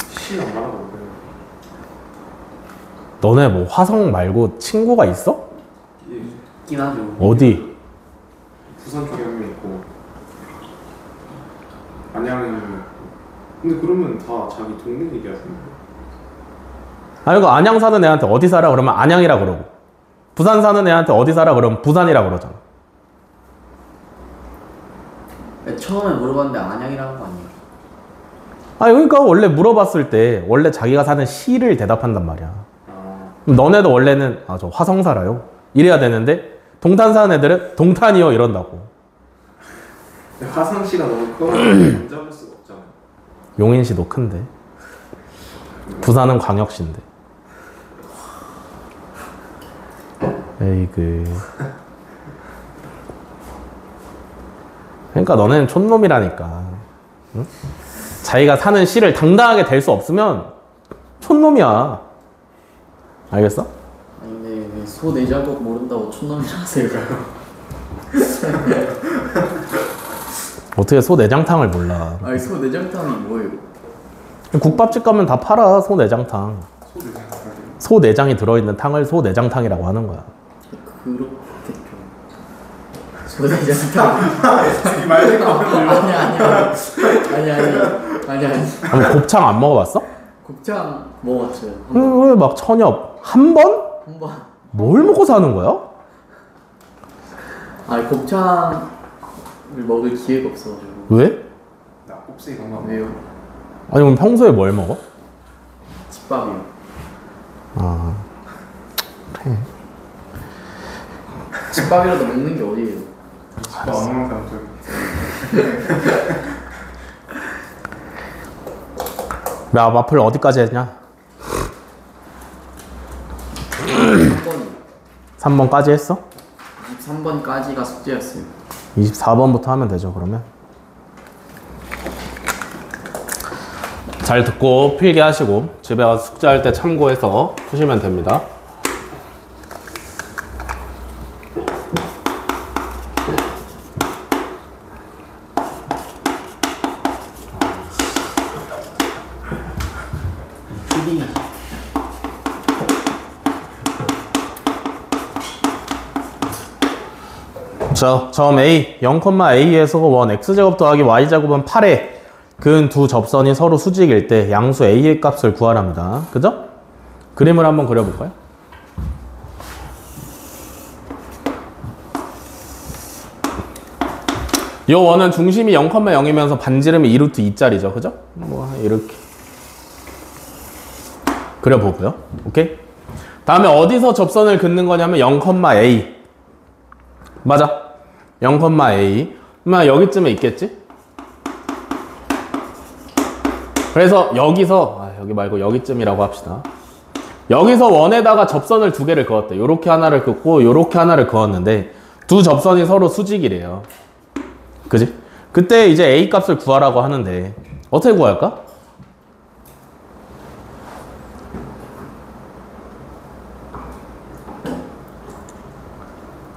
시 안 말하고 그래요. 너네 뭐 화성 말고 친구가 있어? 있긴 하죠. 어디? 부산 쪽에 한 명 있고 안양에 한 명 있고. 근데 그러면 다 자기 동네 얘기하시는 아 이거 안양 사는 애한테 어디 살아 그러면 안양이라 그러고 부산 사는 애한테 어디 살아 그러면 부산이라 그러잖아. 처음에 물어봤는데 안양이라는 거 아니에요? 아니 그러니까 원래 물어봤을 때 원래 자기가 사는 시를 대답한단 말이야. 그럼 너네도 원래는 아 저 화성 살아요 이래야 되는데 동탄 사는 애들은 동탄이요 이런다고. 화성시가 너무 커서 안 잡을 수가 없잖아요. 용인시도 큰데 부산은 광역시인데. 에이그. 그러니까 너네는 촌놈이라니까. 응? 자기가 사는 시를 당당하게 댈 수 없으면 촌놈이야. 알겠어? 아니 근데 왜 소내장국 모른다고 촌놈이 하세요? 어떻게 소내장탕을 몰라. 아니 소내장탕이 뭐예요? 국밥집 가면 다 팔아 소내장탕. 소내장이 들어있는 탕을 소내장탕이라고 하는 거야. 그렇겠죠. 소내장탕. 이 말대로 아니. 아니 곱창 안 먹어봤어? 곱창 먹었어요. 왜 막 천엽 한 번? 한 번. 뭘 먹고 사는 거야? 아니 곱창을 먹을 기회가 없어가지고. 왜? 나 곱슬이 건가? 왜요? 아니 그럼 평소에 뭘 먹어? 집밥이요. 아 그래. 집밥이라도 먹는 게 어디예요? 안 먹는 사람 저기. 야 마플 어디까지 했냐? 3번이. 3번까지 했어? 23번까지가 숙제였어요. 24번부터 하면 되죠 그러면. 잘 듣고 필기하시고 집에 가서 숙제할 때 참고해서 푸시면 됩니다. 자, 점 A 0,A에서 원 X제곱 더하기 Y제곱은 8에 근 두 접선이 서로 수직일 때 양수 A의 값을 구하랍니다. 그죠? 그림을 한번 그려볼까요? 요 원은 중심이 0,0이면서 반지름이 2루트 2짜리죠. 그죠? 뭐 이렇게 그려보고요. 오케이? 다음에 어디서 접선을 긋는 거냐면 0,A. 맞아. 0,A. 그러면 여기쯤에 있겠지? 그래서 여기서 여기 말고 여기쯤이라고 합시다. 여기서 원에다가 접선을 두 개를 그었대. 요렇게 하나를 긋고 요렇게 하나를 그었는데 두 접선이 서로 수직이래요. 그지? 그때 이제 A 값을 구하라고 하는데 어떻게 구할까?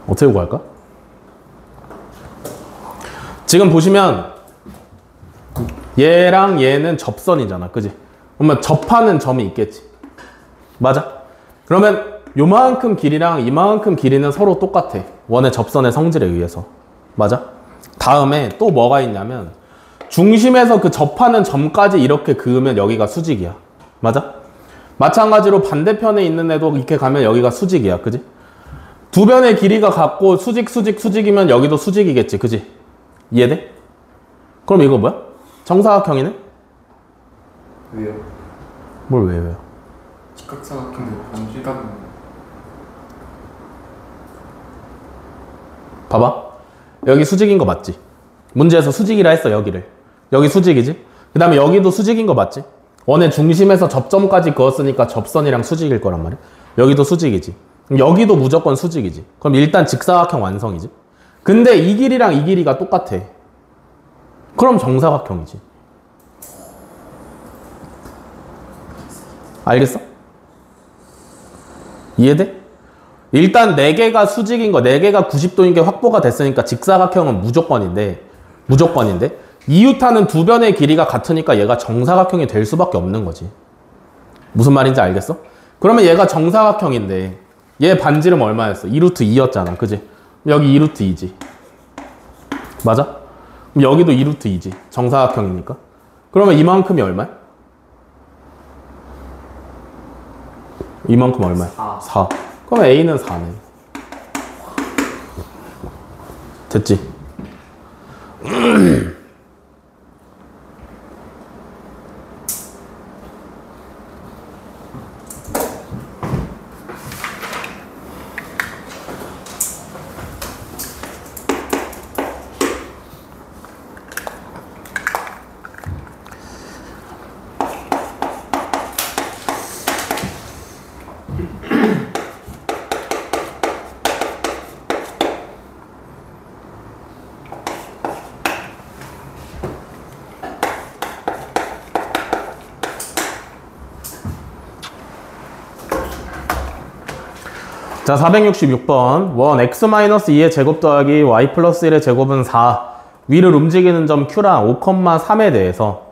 어떻게 구할까? 지금 보시면 얘랑 얘는 접선이잖아. 그지? 그러면 접하는 점이 있겠지. 맞아? 그러면 요만큼 길이랑 이만큼 길이는 서로 똑같아. 원의 접선의 성질에 의해서. 맞아? 다음에 또 뭐가 있냐면 중심에서 그 접하는 점까지 이렇게 그으면 여기가 수직이야. 맞아? 마찬가지로 반대편에 있는 애도 이렇게 가면 여기가 수직이야. 그지? 두 변의 길이가 같고 수직이면 여기도 수직이겠지. 그지? 이해돼? 그럼 이거 뭐야? 정사각형이네? 왜요? 뭘 왜요? 직각사각형도 반지가 봐봐. 여기 수직인 거 맞지? 문제에서 수직이라 했어. 여기를. 여기 수직이지? 그 다음에 여기도 수직인 거 맞지? 원의 중심에서 접점까지 그었으니까 접선이랑 수직일 거란 말이야. 여기도 수직이지. 그럼 여기도 무조건 수직이지. 그럼 일단 직사각형 완성이지. 근데 이 길이랑 이 길이가 똑같아. 그럼 정사각형이지. 알겠어? 이해돼? 일단 4개가 수직인 거, 4개가 90도인 게 확보가 됐으니까 직사각형은 무조건인데 이웃하는 두 변의 길이가 같으니까 얘가 정사각형이 될 수밖에 없는 거지. 무슨 말인지 알겠어? 그러면 얘가 정사각형인데 얘 반지름 얼마였어? 2루트 2였잖아. 그지? 여기 2루트 2지. 맞아? 그럼 여기도 2루트 2지. 정사각형이니까. 그러면 이만큼이 얼마야? 이만큼 얼마야? 4. 그럼 A는 4네. 됐지? 자, 466번. 원 x-2의 제곱 더하기 y 플러스 1의 제곱은 4. 위를 움직이는 점 Q랑 5,3에 대해서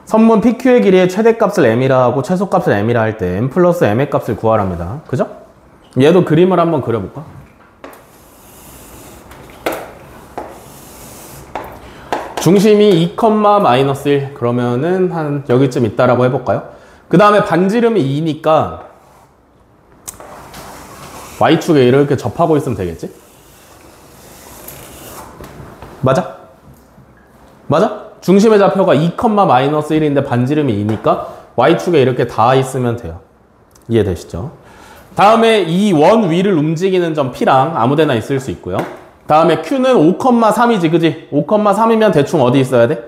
선문 PQ의 길이의 최대값을 m이라 하고 최소값을 m이라 할 때 m 플러스 m의 값을 구하랍니다. 그죠? 얘도 그림을 한번 그려볼까? 중심이 2,-1 그러면은 한 여기쯤 있다라고 해볼까요? 그 다음에 반지름이 2니까 Y축에 이렇게 접하고 있으면 되겠지? 맞아? 맞아? 중심의 좌표가 2,-1인데 반지름이 2니까 Y축에 이렇게 닿아 있으면 돼요. 이해되시죠? 다음에 이 원 위를 움직이는 점 P랑 아무데나 있을 수 있고요. 다음에 Q는 5,3이지, 그지? 5,3이면 대충 어디 있어야 돼?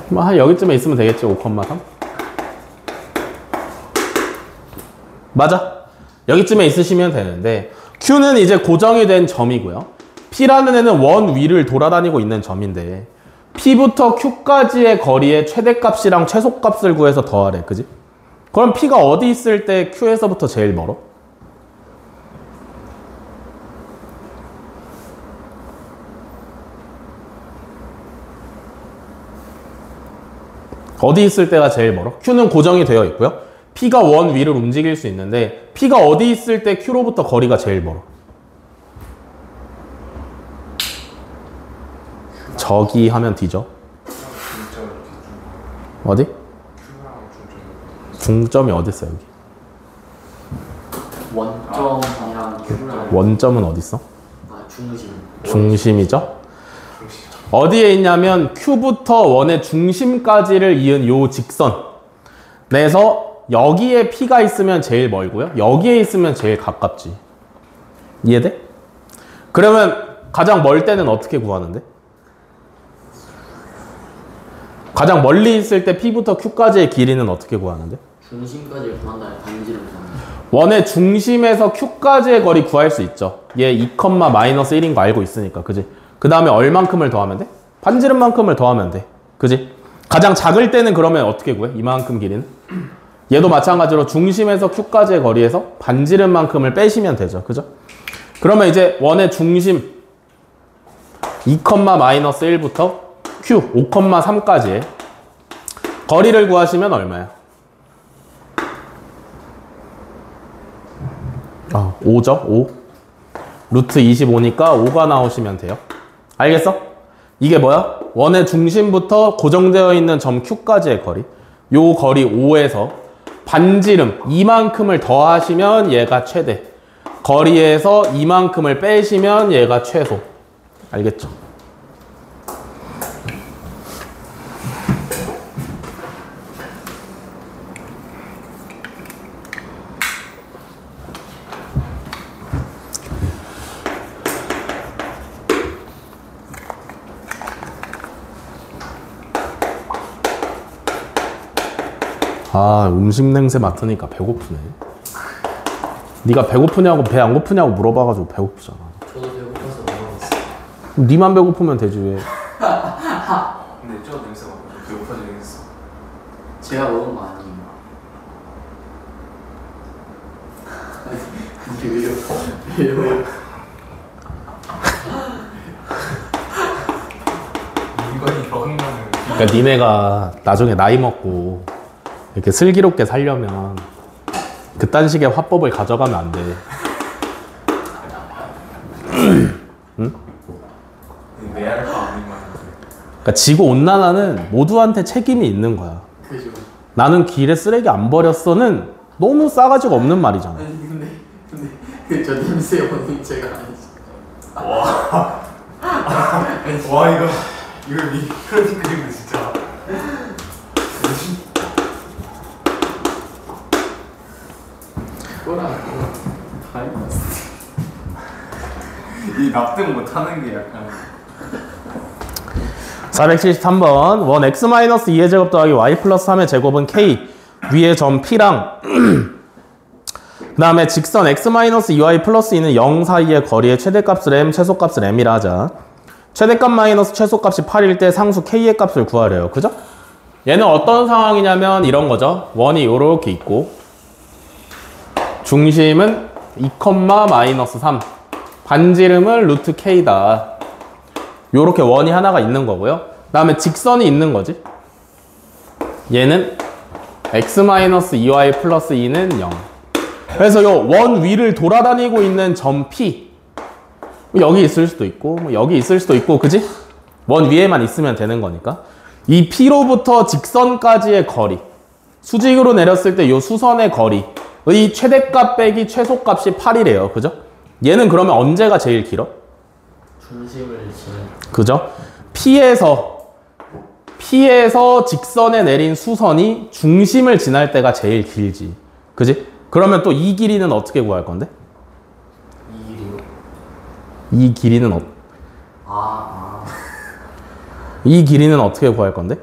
뭐 한 여기쯤에 있으면 되겠지, 5,3? 맞아. 여기쯤에 있으시면 되는데 Q는 이제 고정이 된 점이고요. P라는 애는 원 위를 돌아다니고 있는 점인데 P부터 Q까지의 거리의 최대값이랑 최소값을 구해서 더하래. 그지? 그럼 P가 어디 있을 때 Q에서부터 제일 멀어? 어디 있을 때가 제일 멀어? Q는 고정이 되어 있고요. P가 원 위를 움직일 수 있는데 P가 어디 있을 때 Q로부터 거리가 제일 멀어? 저기 하면 D죠. 어디? 중점이 어디 있어 여기? 원점이랑 Q랑 원점은 어디 있어? 중심이죠. 어디에 있냐면 Q부터 원의 중심까지를 이은 요 직선 내서 여기에 P가 있으면 제일 멀고요. 여기에 있으면 제일 가깝지. 이해돼? 그러면 가장 멀 때는 어떻게 구하는데? 가장 멀리 있을 때 P부터 Q까지의 길이는 어떻게 구하는데? 중심까지 구한 다음에 반지름 구하는 원의 중심에서 Q까지의 거리 구할 수 있죠. 얘 2,-1인 거 알고 있으니까. 그지? 그 다음에 얼만큼을 더하면 돼? 반지름만큼을 더하면 돼. 그지? 가장 작을 때는 그러면 어떻게 구해? 이만큼 길이는? 얘도 마찬가지로 중심에서 Q까지의 거리에서 반지름만큼을 빼시면 되죠. 그죠? 그러면 이제 원의 중심 2,-1부터 Q 5,3까지의 거리를 구하시면 얼마야? 5죠? 5. 루트 25니까 5가 나오시면 돼요. 알겠어? 이게 뭐야? 원의 중심부터 고정되어 있는 점 Q까지의 거리. 요 거리 5에서 반지름 이만큼을 더하시면 얘가 최대. 거리에서 이만큼을 빼시면 얘가 최소. 알겠죠? 음식 냄새 맡으니까 배고프네. 네가 배고프냐고 배 안 고프냐고 물어봐가지고 배고프잖아. 저도 배고파서 먹어봤어요. 니만 배고프면 되지 왜. 근데 저 냄새가 배고파지긴 했어. 제가 먹은 거 아니에요. 이게 왜요? 이건이 적은 거는 그러니까 니네가 나중에 나이 먹고 이렇게 슬기롭게 살려면 그딴 식의 화법을 가져가면 안 돼. 응? 내할거 아닌 말인데. 그러니까 지구온난화는 모두한테 책임이 있는 거야. 그죠. 나는 길에 쓰레기 안 버렸어는 너무 싸가지가 없는 말이잖아. 아니 근데 저 냄새 오는 제가 아니죠. 와 이거 미끄러진 그림은 진짜. 이 납득 못하는 게 약간 473번 원 x-2의 제곱 더하기 y 플러스 3의 제곱은 k 위에 점 P랑 그 다음에 직선 x-2y 플러스 2는 0 사이의 거리의 최대값을 m, 최소값을 m이라 하자. 최대값 마이너스 최소값이 8일 때 상수 k의 값을 구하래요. 그죠? 얘는 어떤 상황이냐면 이런 거죠. 원이 요렇게 있고 중심은 2,-3 반지름은 루트 k다. 요렇게 원이 하나가 있는 거고요. 그 다음에 직선이 있는 거지. 얘는 x-2y 플러스 2는 0. 그래서 요 원 위를 돌아다니고 있는 점 P 여기 있을 수도 있고 여기 있을 수도 있고 그지? 원 위에만 있으면 되는 거니까 이 P로부터 직선까지의 거리 수직으로 내렸을 때 요 수선의 거리의 최대값 빼기 최소값이 8이래요. 그죠? 얘는 그러면 언제가 제일 길어? 중심을 지는. 그죠? P에서 직선에 내린 수선이 중심을 지날 때가 제일 길지. 그지? 그러면 또 이 길이는 어떻게 구할 건데? 이 길이요? 이 길이는 이 길이는 어떻게 구할 건데?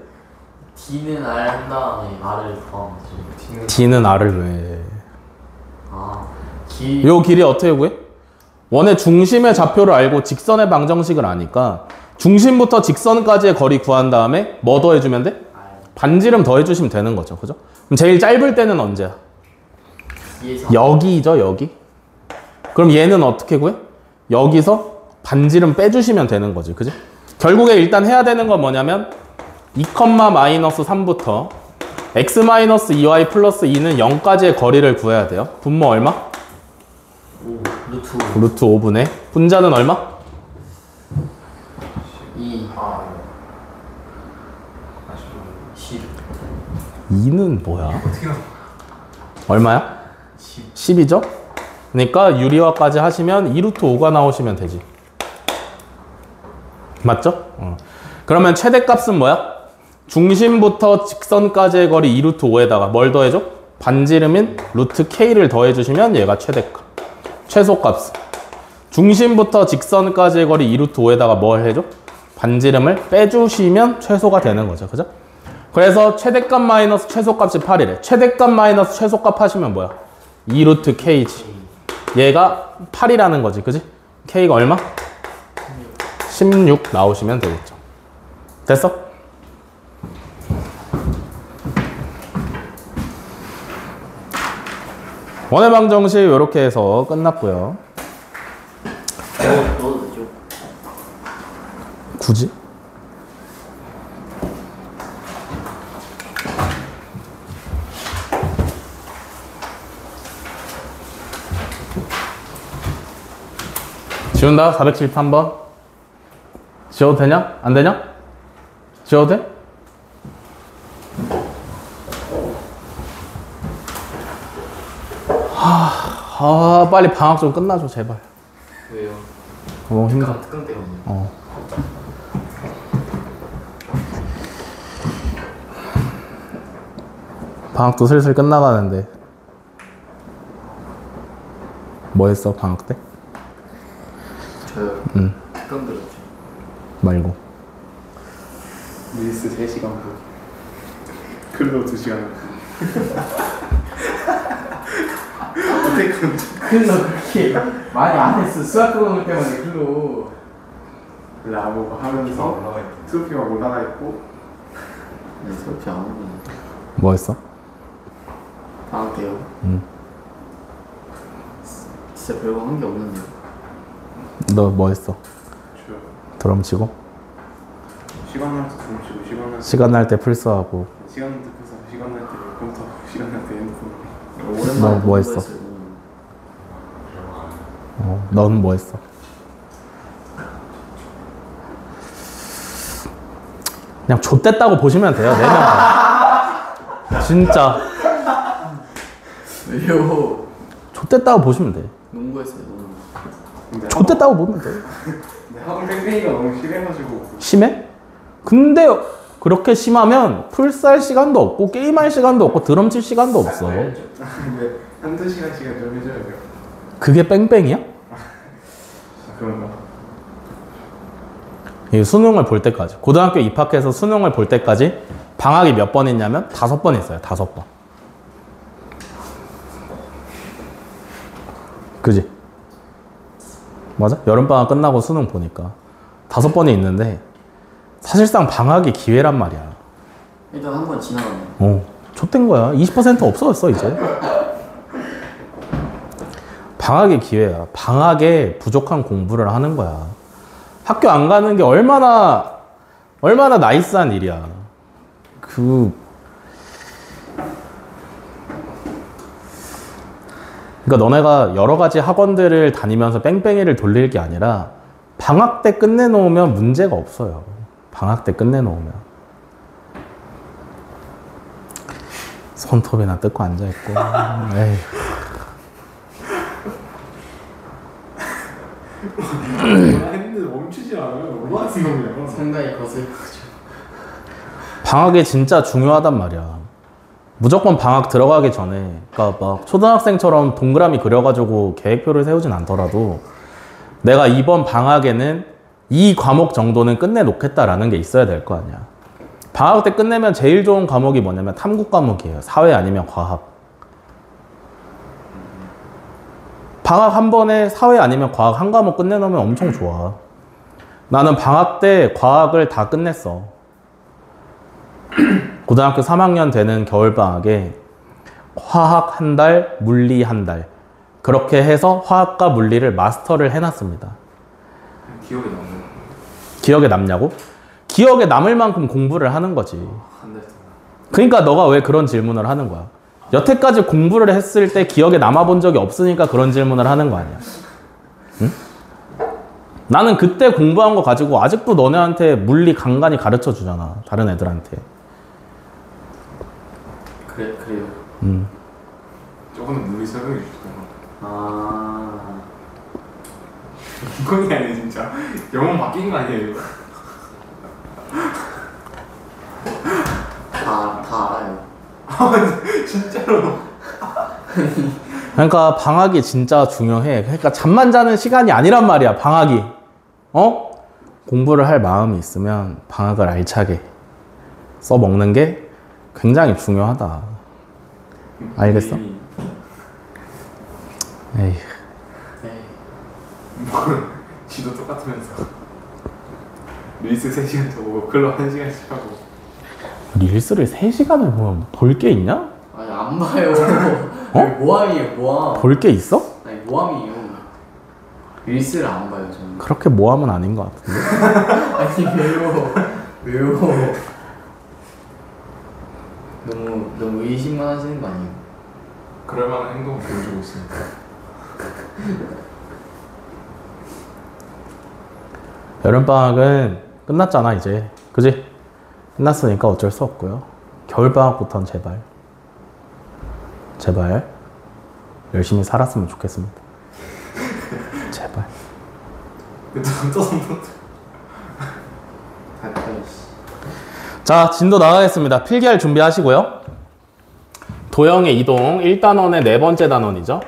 D는 R 한 다음에 R을 더하면 되죠. D는 R을 왜? 길. 요 길이 어떻게 구해? 원의 중심의 좌표를 알고 직선의 방정식을 아니까 중심부터 직선까지의 거리 구한 다음에 뭐 더해주면 돼? 반지름 더해주시면 되는 거죠. 그죠? 그럼 제일 짧을 때는 언제야? 여기죠, 여기. 그럼 얘는 어떻게 구해? 여기서 반지름 빼주시면 되는 거지. 그지? 결국에 일단 해야 되는 건 뭐냐면 2,-3부터 x-2y 플러스 2는 0까지의 거리를 구해야 돼요. 분모 얼마? 루트 5분의 분자는 얼마? 2 10 2는 뭐야? 어떻게 나와? 얼마야? 10이죠? 그러니까 유리화까지 하시면 2루트 5가 나오시면 되지. 맞죠? 그러면 최대값은 뭐야? 중심부터 직선까지의 거리 2루트 5에다가 뭘 더해줘? 반지름인 루트 K를 더해주시면 얘가 최대값. 최소값. 중심부터 직선까지의 거리 2루트 5에다가 뭘 해줘? 반지름을 빼주시면 최소가 되는 거죠. 그죠? 그래서 최대값 마이너스 최소값이 8이래. 최대값 마이너스 최소값 하시면 뭐야? 2루트 K지. 얘가 8이라는 거지. 그지? K가 얼마? 16 나오시면 되겠죠. 됐어? 원의 방정식 이렇게 해서 끝났고요. 넣어도 되죠? 굳이? 지운다? 473번. 지워도 되냐? 안 되냐? 지워도 돼? 빨리 방학 좀 끝나줘, 제발. 왜요? 너무 힘들어. 특강 때문에. 방학도 슬슬 끝나가는데. 뭐 했어, 방학 때? 저요? 특강 들었죠. 말고. 릴스 3시간 보기. 글로 2시간 어떻게 그럼 글로 그렇게 많이 안 했어. 수학 공부 때문에 글로. 라고 하면서 수업비가 올라가 있고 네, 수업이 안 오고. 뭐 했어? 방학 때요? 진짜 별거 한 게 없는데요. 너 뭐 했어? 저 드럼 치고? 시간 날 때 드럼 치고 시간 날 때 플스하고. 시간 날 때 그래서 시간 날 때 컴퓨터 시간 날 때 핸드폰 오랜만에 너뭐 했어? 공부했어요. 넌 뭐 했어? 그냥 좆됐다고 보시면 돼요, 4명 다. 진짜. 왜요? 좆됐다고 보시면 돼. 농구했어요, 농구. 근데 좆됐다고 보면 돼. 근데 학원 뺑뺑이가 너무 심해가지고 심해? 근데 그렇게 심하면 풀쌀 시간도 없고 게임할 시간도 없고 드럼 칠 시간도 없어. 근데 한두 시간씩은 좀 해줘야 돼요. 그게 뺑뺑이야? 그런가? 이 수능을 볼 때까지, 고등학교 입학해서 수능을 볼 때까지 방학이 몇 번 있냐면 5번 있어요. 5번. 그지? 맞아? 여름방학 끝나고 수능 보니까 5번이 있는데 사실상 방학이 기회란 말이야. 일단 한 번 지나가네. 좆된 거야. 20% 없어졌어 이제. 방학의 기회야. 방학에 부족한 공부를 하는 거야. 학교 안 가는 게 얼마나 나이스한 일이야. 그러니까 너네가 여러 가지 학원들을 다니면서 뺑뺑이를 돌릴 게 아니라 방학 때 끝내놓으면 문제가 없어요. 방학 때 끝내놓으면. 손톱이나 뜯고 앉아있고. 에이. 했는데 멈추지 않아요. 뭐 하는 놈이야? 상당히 거슬리죠. 방학이 진짜 중요하단 말이야. 무조건 방학 들어가기 전에, 그러니까 막 초등학생처럼 동그라미 그려가지고 계획표를 세우진 않더라도 내가 이번 방학에는 이 과목 정도는 끝내놓겠다라는 게 있어야 될 거 아니야. 방학 때 끝내면 제일 좋은 과목이 뭐냐면 탐구 과목이에요. 사회 아니면 과학. 방학 한 번에 사회 아니면 과학 한 과목 끝내놓으면 엄청 좋아. 나는 방학 때 과학을 다 끝냈어. 고등학교 3학년 되는 겨울방학에 화학 한 달, 물리 한 달. 그렇게 해서 화학과 물리를 마스터를 해놨습니다. 기억에 남는 기억에 남냐고? 기억에 남을 만큼 공부를 하는 거지. 한달 동안. 그러니까 너가 왜 그런 질문을 하는 거야? 여태까지 공부를 했을 때 기억에 남아본 적이 없으니까 그런 질문을 하는 거 아니야. 응? 나는 그때 공부한 거 가지고 아직도 너네한테 물리 간간히 가르쳐 주잖아. 다른 애들한테. 그래요. 저번에 물리 설명해 주셨잖아. 아. 이건이 아니야 진짜. 영혼 바뀐 거 아니에요? 진짜로. 그러니까 방학이 진짜 중요해. 그러니까 잠만 자는 시간이 아니란 말이야, 방학이. 공부를 할 마음이 있으면 방학을 알차게 써먹는 게 굉장히 중요하다. 알겠어? 에이. 지도 똑같으면서 릴스 3시간 보고 클럽 1시간씩 하고. 릴스를 3시간을 보면 볼 게 있냐? 아니 안 봐요. 모함이에요 모함. 볼 게 있어? 아니 모함이에요. 릴스를 안 봐요 저는. 그렇게 모함은 아닌 것 같은데. 아니 왜요? 너무 의심만 하시는 거 아니에요? 그럴 만한 행동 보여주고 있습니다. 여름방학은 끝났잖아 이제. 그지? 끝났으니까 어쩔 수 없고요. 겨울방학부터는 제발 열심히 살았으면 좋겠습니다. 제발. 자, 진도 나가겠습니다. 필기할 준비하시고요. 도형의 이동 1단원의 네 번째 단원이죠.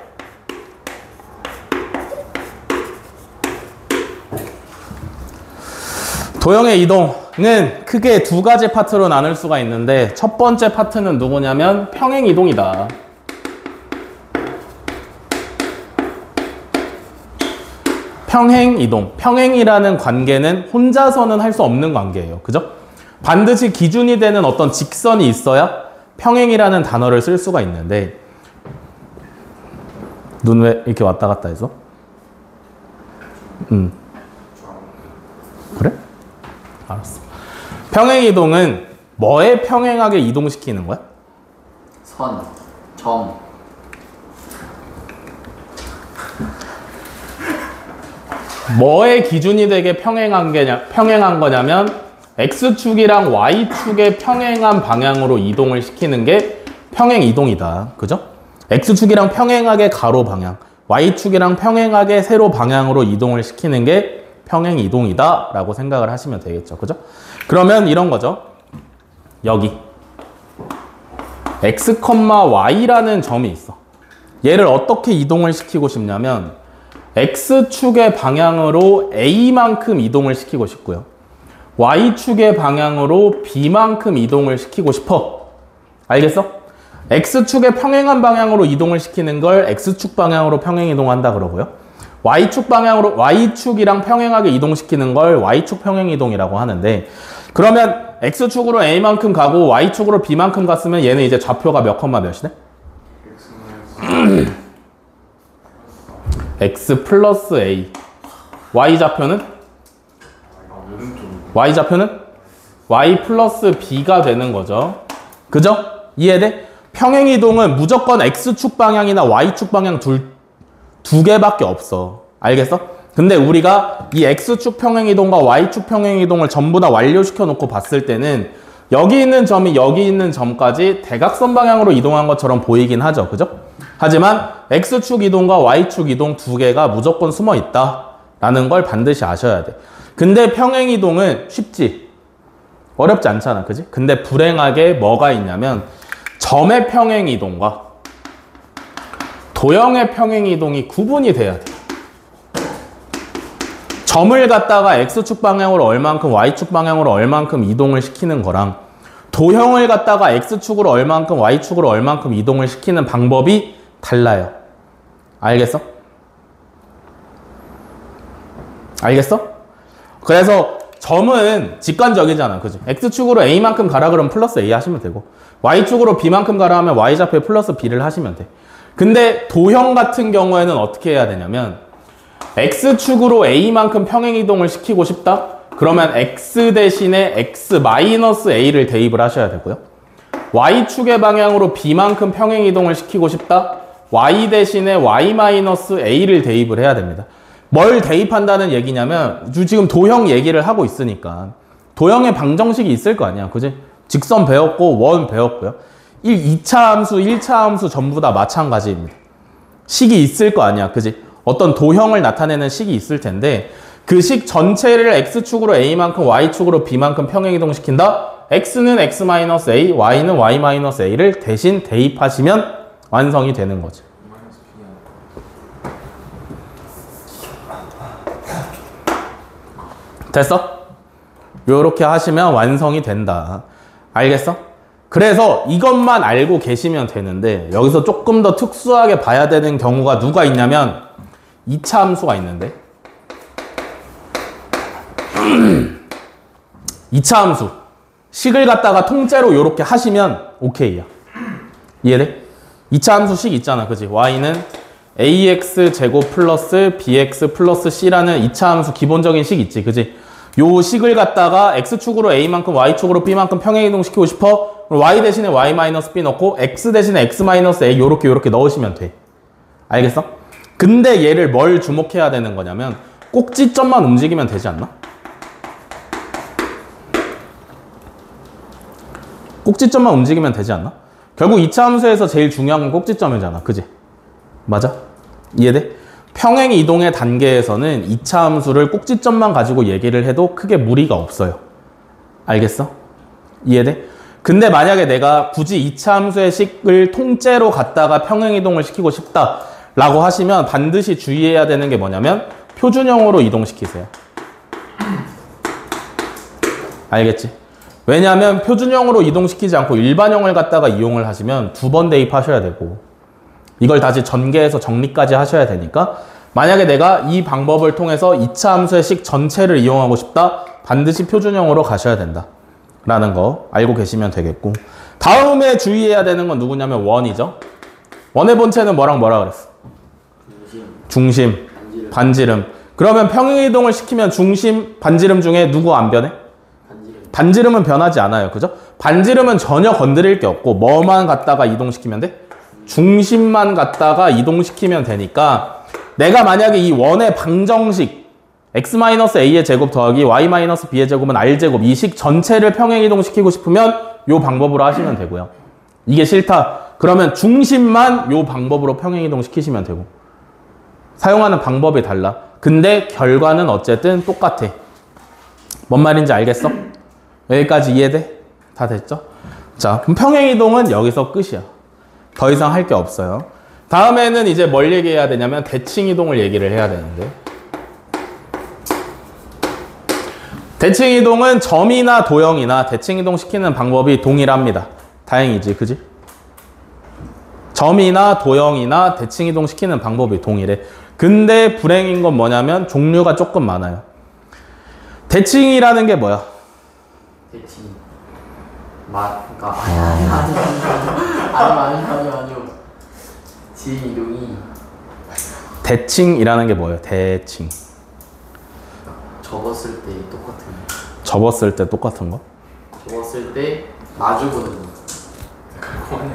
도형의 이동은 크게 두 가지 파트로 나눌 수가 있는데 첫 번째 파트는 누구냐면 평행 이동이다. 평행 이동. 평행이라는 관계는 혼자서는 할 수 없는 관계예요. 그죠? 반드시 기준이 되는 어떤 직선이 있어야 평행이라는 단어를 쓸 수가 있는데 눈 왜 이렇게 왔다 갔다 해서? 그래? 알았어. 평행 이동은 뭐에 평행하게 이동시키는 거야? 선, 점. 뭐에 기준이 되게 평행한 거냐면 X축이랑 Y축의 평행한 방향으로 이동을 시키는 게 평행 이동이다. 그죠? X축이랑 평행하게 가로 방향, Y축이랑 평행하게 세로 방향으로 이동을 시키는 게 평행 이동이다 라고 생각을 하시면 되겠죠. 그죠? 그러면 이런 거죠. 여기 X, Y라는 점이 있어. 얘를 어떻게 이동을 시키고 싶냐면 X축의 방향으로 A만큼 이동을 시키고 싶고요. Y축의 방향으로 B만큼 이동을 시키고 싶어. 알겠어? X축의 평행한 방향으로 이동을 시키는 걸 X축 방향으로 평행 이동한다 그러고요. Y축이랑 평행하게 이동시키는 걸 Y축 평행 이동이라고 하는데 그러면 X축으로 A만큼 가고 Y축으로 B만큼 갔으면 얘는 이제 좌표가 몇 컴마 몇이네? X 플러스 A. Y좌표는? Y 플러스 B가 되는 거죠. 그죠? 이해돼? 평행이동은 무조건 X축 방향이나 Y축 방향 두 개밖에 없어. 알겠어? 근데 우리가 이 X축 평행이동과 Y축 평행이동을 전부 다 완료시켜 놓고 봤을 때는 여기 있는 점이 여기 있는 점까지 대각선 방향으로 이동한 것처럼 보이긴 하죠. 그죠? 하지만 X축 이동과 Y축 이동 두 개가 무조건 숨어 있다 라는 걸 반드시 아셔야 돼. 근데 평행 이동은 쉽지. 어렵지 않잖아. 그지? 근데 불행하게 뭐가 있냐면 점의 평행 이동과 도형의 평행 이동이 구분이 돼야 돼. 점을 갖다가 X축 방향으로 얼만큼 Y축 방향으로 얼만큼 이동을 시키는 거랑 도형을 갖다가 X축으로 얼만큼 Y축으로 얼만큼 이동을 시키는 방법이 달라요. 알겠어? 알겠어? 그래서 점은 직관적이잖아. 그지? X축으로 A만큼 가라 그러면 플러스 A 하시면 되고 Y축으로 B만큼 가라 하면 Y좌표에 플러스 B를 하시면 돼. 근데 도형 같은 경우에는 어떻게 해야 되냐면 X축으로 A만큼 평행이동을 시키고 싶다? 그러면 X 대신에 X 마이너스 A를 대입을 하셔야 되고요. Y축의 방향으로 B만큼 평행이동을 시키고 싶다? Y 대신에 Y 마이너스 A를 대입을 해야 됩니다. 뭘 대입한다는 얘기냐면 지금 도형 얘기를 하고 있으니까 도형의 방정식이 있을 거 아니야. 그지? 직선 배웠고 원 배웠고요. 2차 함수, 1차 함수 전부 다 마찬가지입니다. 식이 있을 거 아니야. 그지? 어떤 도형을 나타내는 식이 있을 텐데 그 식 전체를 x축으로 a만큼 y축으로 b만큼 평행이동시킨다. x는 x-a, y는 y-a를 대신 대입하시면 완성이 되는 거죠. 됐어? 요렇게 하시면 완성이 된다. 알겠어? 그래서 이것만 알고 계시면 되는데 여기서 조금 더 특수하게 봐야 되는 경우가 누가 있냐면 2차 함수가 있는데 2차 함수 식을 갖다가 통째로 요렇게 하시면 오케이야. 이해돼? 2차 함수식 있잖아. 그지? y는 ax 제곱 플러스 bx 플러스 c라는 2차 함수 기본적인 식 있지. 그지? 요 식을 갖다가 x축으로 a만큼 y축으로 b만큼 평행이동시키고 싶어. y 대신에 y-b 넣고 x 대신에 x-a 요렇게 넣으시면 돼. 알겠어? 근데 얘를 뭘 주목해야 되는 거냐면 꼭지점만 움직이면 되지 않나? 꼭지점만 움직이면 되지 않나? 결국 2차 함수에서 제일 중요한 건 꼭지점이잖아. 그지? 맞아? 이해돼? 평행 이동의 단계에서는 2차 함수를 꼭지점만 가지고 얘기를 해도 크게 무리가 없어요. 알겠어? 이해돼? 근데 만약에 내가 굳이 2차 함수의 식을 통째로 갖다가 평행 이동을 시키고 싶다 라고 하시면 반드시 주의해야 되는 게 뭐냐면 표준형으로 이동시키세요. 알겠지? 왜냐하면 표준형으로 이동시키지 않고 일반형을 갖다가 이용을 하시면 2번 대입하셔야 되고 이걸 다시 전개해서 정리까지 하셔야 되니까 만약에 내가 이 방법을 통해서 2차 함수의 식 전체를 이용하고 싶다 반드시 표준형으로 가셔야 된다 라는 거 알고 계시면 되겠고 다음에 주의해야 되는 건 누구냐면 원이죠. 원의 본체는 뭐라 그랬어? 중심, 반지름. 그러면 평행이동을 시키면 중심, 반지름 중에 누구 안 변해? 반지름은 변하지 않아요. 그죠? 반지름은 전혀 건드릴 게 없고 뭐만 갖다가 이동시키면 돼? 중심만 갖다가 이동시키면 되니까 내가 만약에 이 원의 방정식 x-a의 제곱 더하기 y-b의 제곱은 r제곱 이 식 전체를 평행이동시키고 싶으면 요 방법으로 하시면 되고요. 이게 싫다. 그러면 중심만 요 방법으로 평행이동시키시면 되고 사용하는 방법이 달라. 근데 결과는 어쨌든 똑같아. 뭔 말인지 알겠어? 여기까지 이해돼? 다 됐죠? 자, 그럼 평행이동은 여기서 끝이야. 더 이상 할 게 없어요. 다음에는 이제 뭘 얘기해야 되냐면 대칭이동을 얘기를 해야 되는데 대칭이동은 점이나 도형이나 대칭이동 시키는 방법이 동일합니다. 다행이지, 그지? 점이나 도형이나 대칭이동 시키는 방법이 동일해. 근데 불행인 건 뭐냐면 종류가 조금 많아요. 대칭이라는 게 뭐야? 대칭 그러니까 아니요 지이동이 대칭이라는 게 뭐예요? 대칭 접었을 때 똑같은 거. 접었을 때 똑같은 거? 접었을 때 마주보는 거. 그만해.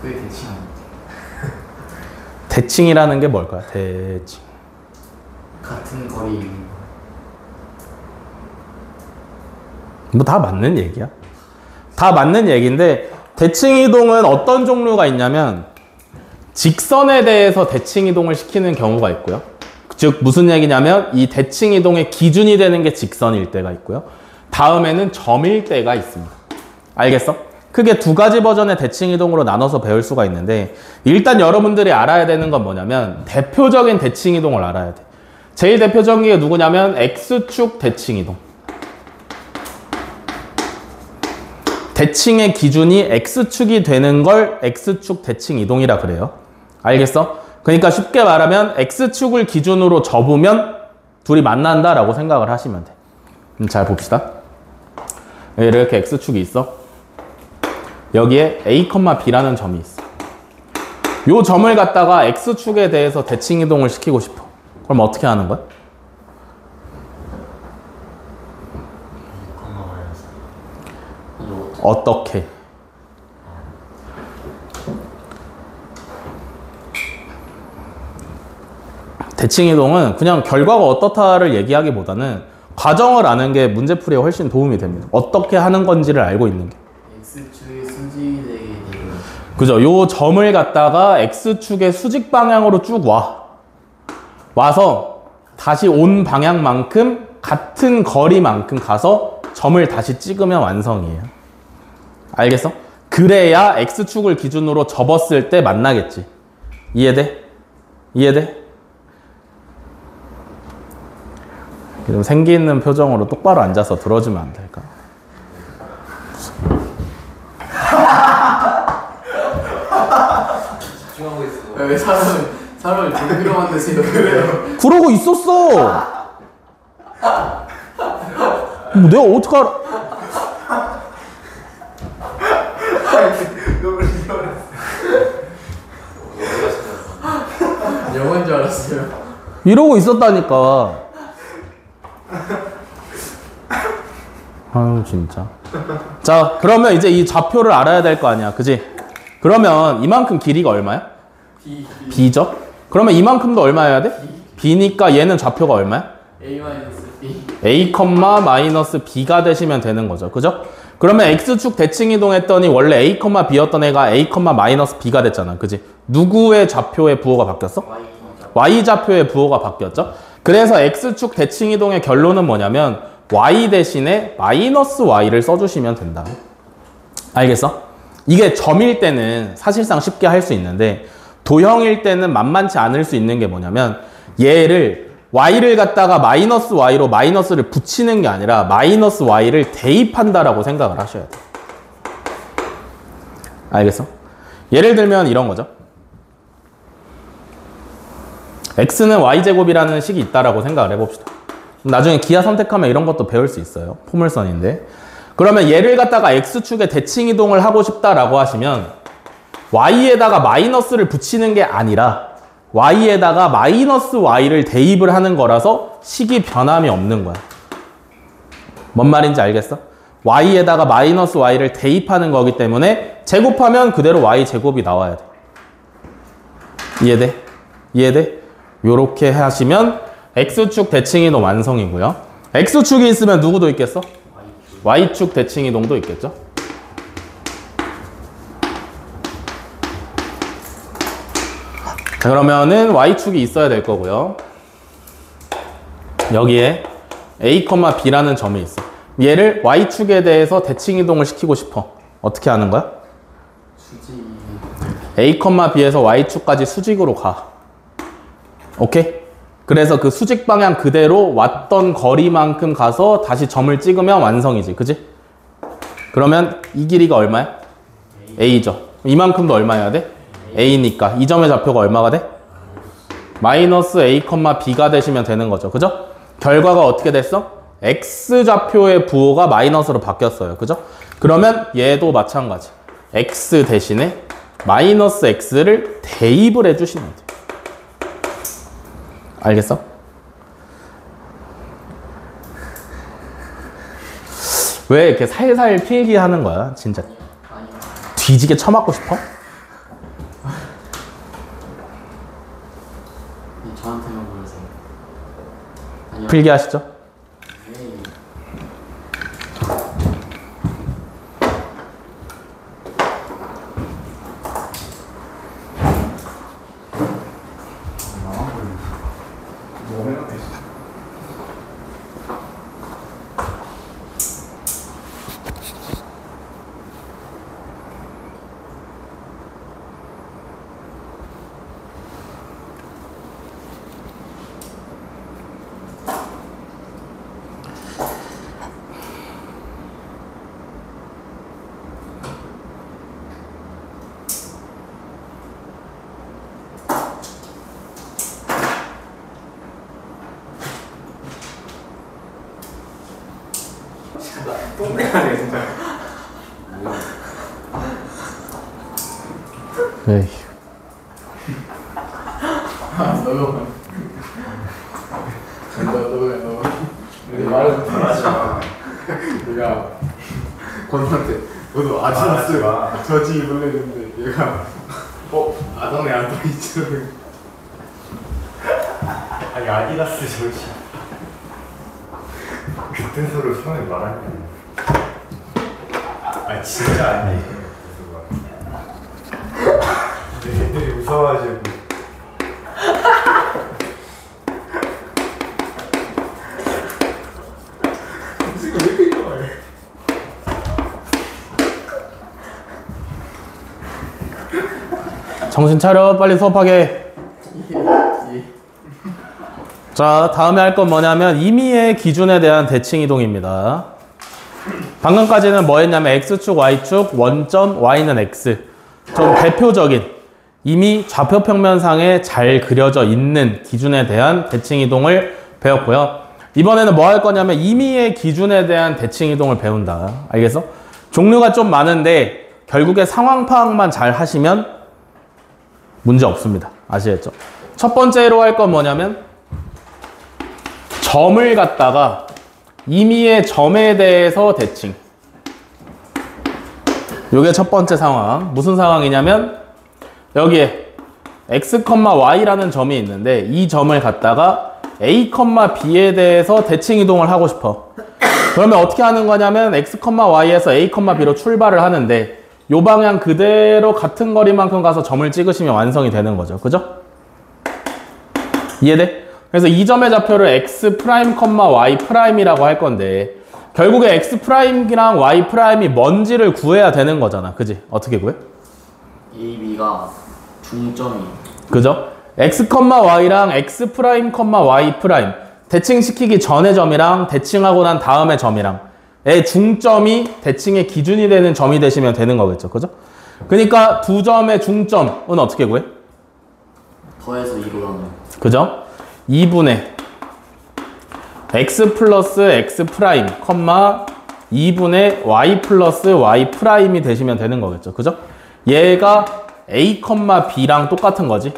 그게 대칭 아니야? 대칭이라는 게 뭘까요? 대칭 같은 거리 있는 거. 뭐 다 맞는 얘기야. 다 맞는 얘기인데 대칭이동은 어떤 종류가 있냐면 직선에 대해서 대칭이동을 시키는 경우가 있고요. 즉 무슨 얘기냐면 이 대칭이동의 기준이 되는 게 직선일 때가 있고요. 다음에는 점일 때가 있습니다. 알겠어? 크게 두 가지 버전의 대칭이동으로 나눠서 배울 수가 있는데 일단 여러분들이 알아야 되는 건 뭐냐면 대표적인 대칭이동을 알아야 돼. 제일 대표적인 게 누구냐면 X축 대칭이동. 대칭의 기준이 X축이 되는 걸 X축 대칭이동이라 그래요. 알겠어? 그러니까 쉽게 말하면 X축을 기준으로 접으면 둘이 만난다라고 생각을 하시면 돼. 잘 봅시다. 이렇게 X축이 있어. 여기에 A, B라는 점이 있어. 요 점을 갖다가 X축에 대해서 대칭이동을 시키고 싶어. 그럼 어떻게 하는 거야? 어떻게? 대칭이동은 그냥 결과가 어떻다를 얘기하기보다는 과정을 아는 게 문제풀이에 훨씬 도움이 됩니다. 어떻게 하는 건지를 알고 있는 게. X축의 수직되게 되는. 그죠? 요 점을 갖다가 X축의 수직 방향으로 쭉 와서 다시 온 방향만큼 같은 거리만큼 가서 점을 다시 찍으면 완성이에요. 알겠어? 그래야 X축을 기준으로 접었을 때 만나겠지. 이해돼? 이해돼? 좀 생기 있는 표정으로 똑바로 앉아서 들어주면 안 될까? 집중하고 있어. 왜 사람을 종기로 만드세요? 그래요. 그러고 있었어. 뭐 내가 어떻게 알아? 영어인 줄 알았어요. 이러고 있었다니까. 아유 진짜. 자 그러면 이제 이 좌표를 알아야 될 거 아니야, 그지? 그러면 이만큼 길이가 얼마야? B죠? 그러면 이만큼도 얼마여야 돼? B니까 얘는 좌표가 얼마야? A-B. A, 마이너스 B가 되시면 되는 거죠, 그죠? 그러면 X축 대칭 이동했더니 원래 A, B였던 애가 A, 마이너스 B가 됐잖아, 그지? 누구의 좌표의 부호가 바뀌었어? Y 좌표의 부호가 바뀌었죠? 그래서 X축 대칭 이동의 결론은 뭐냐면 Y 대신에 마이너스 Y를 써주시면 된다. 알겠어? 이게 점일 때는 사실상 쉽게 할 수 있는데 도형일 때는 만만치 않을 수 있는 게 뭐냐면 얘를 Y를 갖다가 마이너스 Y로 마이너스를 붙이는 게 아니라 마이너스 Y를 대입한다라고 생각을 하셔야 돼. 알겠어? 예를 들면 이런 거죠. X는 Y제곱이라는 식이 있다라고 생각을 해봅시다. 나중에 기하 선택하면 이런 것도 배울 수 있어요. 포물선인데. 그러면 얘를 갖다가 X축에 대칭 이동을 하고 싶다라고 하시면 Y에다가 마이너스를 붙이는 게 아니라 Y에다가 마이너스 Y를 대입을 하는 거라서 식이 변함이 없는 거야. 뭔 말인지 알겠어? Y에다가 마이너스 Y를 대입하는 거기 때문에 제곱하면 그대로 Y제곱이 나와야 돼. 이해돼? 이해돼? 요렇게 하시면 X축 대칭 이동 완성이고요. X축이 있으면 누구도 있겠어? Y축 대칭 이동도 있겠죠? 자, 그러면은 Y축이 있어야 될 거고요. 여기에 A, B라는 점이 있어. 얘를 Y축에 대해서 대칭 이동을 시키고 싶어. 어떻게 하는 거야? 수직. A, B에서 Y축까지 수직으로 가. 오케이? 그래서 그 수직 방향 그대로 왔던 거리만큼 가서 다시 점을 찍으면 완성이지. 그지? 그러면 이 길이가 얼마야? A죠. 이만큼도 얼마여야 돼? A니까 이 점의 좌표가 얼마가 돼? 마이너스 A, B가 되시면 되는 거죠. 그죠? 결과가 어떻게 됐어? X 좌표의 부호가 마이너스로 바뀌었어요. 그죠? 그러면 얘도 마찬가지. X 대신에 마이너스 X를 대입을 해주시면 돼. 알겠어? 왜 이렇게 살살 필기하는 거야? 진짜 뒤지게 쳐맞고 싶어? 저한테만 보여서. 아니요. 필기하시죠? 에이. 뭐 생각해? 똥배가네 진짜. 에이. 너. 말을 하지 마. 내가 건우한테 너도 아디다스 저지 입을래 했는데 얘가 아담에 안 보이죠? 아니 아디다스 저지 그땐 소를 처음에 말하냐. 아 진짜 아니에요. 근데 애들이 무서워가지고 정신 차려. 빨리 수업하게. 자, 다음에 할 건 뭐냐면 임의의 기준에 대한 대칭 이동입니다. 방금까지는 뭐 했냐면 x축, y축, 원점, y는 x. 좀 대표적인 이미 좌표 평면상에 잘 그려져 있는 기준에 대한 대칭 이동을 배웠고요. 이번에는 뭐 할 거냐면 임의의 기준에 대한 대칭 이동을 배운다. 알겠어? 종류가 좀 많은데 결국에 상황 파악만 잘 하시면 문제 없습니다. 아시겠죠? 첫 번째로 할 건 뭐냐면 점을 갖다가 임의의 점에 대해서 대칭. 요게 첫 번째 상황. 무슨 상황이냐면 여기에 x, y라는 점이 있는데 이 점을 갖다가 a, b에 대해서 대칭 이동을 하고 싶어. 그러면 어떻게 하는 거냐면 x, y에서 a, b로 출발을 하는데 요 방향 그대로 같은 거리만큼 가서 점을 찍으시면 완성이 되는 거죠. 그죠? 이해돼? 그래서 이 점의 좌표를 x', y'이라고 할 건데 결국에 x'이랑 y'이 뭔지를 구해야 되는 거잖아. 그지? 어떻게 구해? A, B가 중점이 그죠? x, y랑 x', y' 대칭시키기 전의 점이랑 대칭하고 난 다음의 점이랑의 중점이 대칭의 기준이 되는 점이 되시면 되는 거겠죠. 그죠? 그러니까 두 점의 중점은 어떻게 구해? 더해서 2로 나눠. 그죠? 2분의 x 플러스 x 프라임, 2분의 y 플러스 y 프라임이 되시면 되는 거겠죠. 그죠? 얘가 a, b랑 똑같은 거지.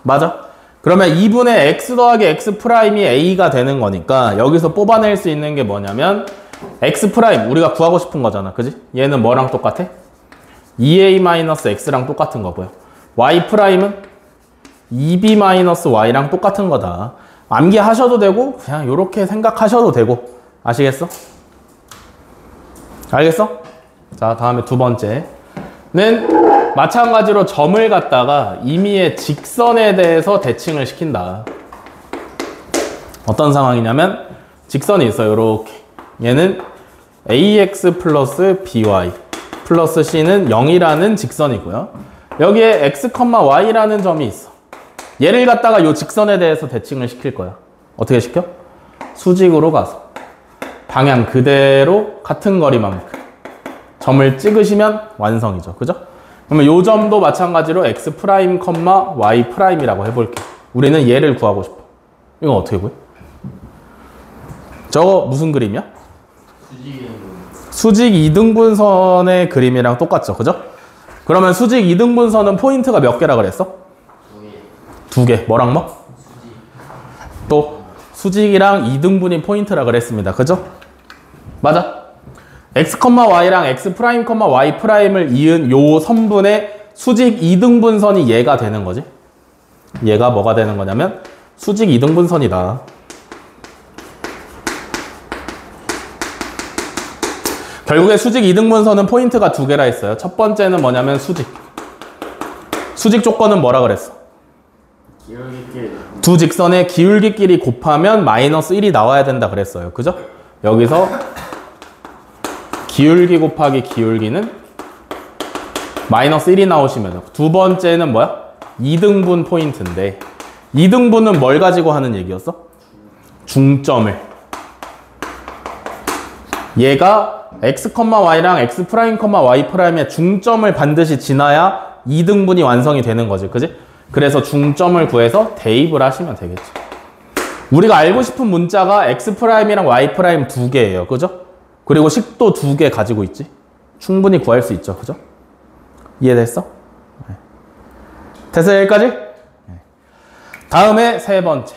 맞아? 그러면 2분의 x 더하기 x 프라임이 a가 되는 거니까 여기서 뽑아낼 수 있는 게 뭐냐면 x 프라임 우리가 구하고 싶은 거잖아. 그지? 얘는 뭐랑 똑같아? 2a-x랑 똑같은 거고요. y 프라임은 2b-y랑 똑같은 거다. 암기하셔도 되고 그냥 이렇게 생각하셔도 되고. 아시겠어? 알겠어? 자, 다음에 두 번째는 마찬가지로 점을 갖다가 임의의 직선에 대해서 대칭을 시킨다. 어떤 상황이냐면 직선이 있어요. 이렇게. 얘는 ax 플러스 by 플러스 c는 0이라는 직선이고요. 여기에 x, y라는 점이 있어. 얘를 갖다가 이 직선에 대해서 대칭을 시킬 거야. 어떻게 시켜? 수직으로 가서 방향 그대로 같은 거리만큼 점을 찍으시면 완성이죠. 그죠? 그러면 이 점도 마찬가지로 x', y'이라고 해볼게. 우리는 얘를 구하고 싶어. 이건 어떻게 구해? 저거 무슨 그림이야? 수직 이등분선의 그림이랑 똑같죠. 그죠? 그러면 수직 이등분선은 포인트가 몇 개라 그랬어? 두 개. 뭐랑 뭐? 또 수직이랑 이등분이 포인트라 그랬습니다. 그죠? 맞아? x, y랑 x', y'을 이은 요 선분의 수직 이등분선이 얘가 되는 거지. 얘가 뭐가 되는 거냐면 수직 이등분선이다. 결국에 수직 이등분선은 포인트가 두 개라 했어요. 첫 번째는 뭐냐면 수직. 수직 조건은 뭐라 그랬어? 두 직선의 기울기끼리 곱하면 마이너스 1이 나와야 된다 그랬어요. 그죠? 여기서 기울기 곱하기 기울기는 마이너스 1이 나오시면 돼요. 두 번째는 뭐야? 이등분 포인트인데 이등분은 뭘 가지고 하는 얘기였어? 중점을. 얘가 x, y랑 x', y'의 중점을 반드시 지나야 이등분이 완성이 되는 거지. 그지? 그래서 중점을 구해서 대입을 하시면 되겠죠. 우리가 알고 싶은 문자가 x'이랑 y' 두 개예요. 그죠? 그리고 식도 두 개 가지고 있지. 충분히 구할 수 있죠. 그죠? 이해됐어? 네. 됐어요? 여기까지? 네. 다음에 세 번째는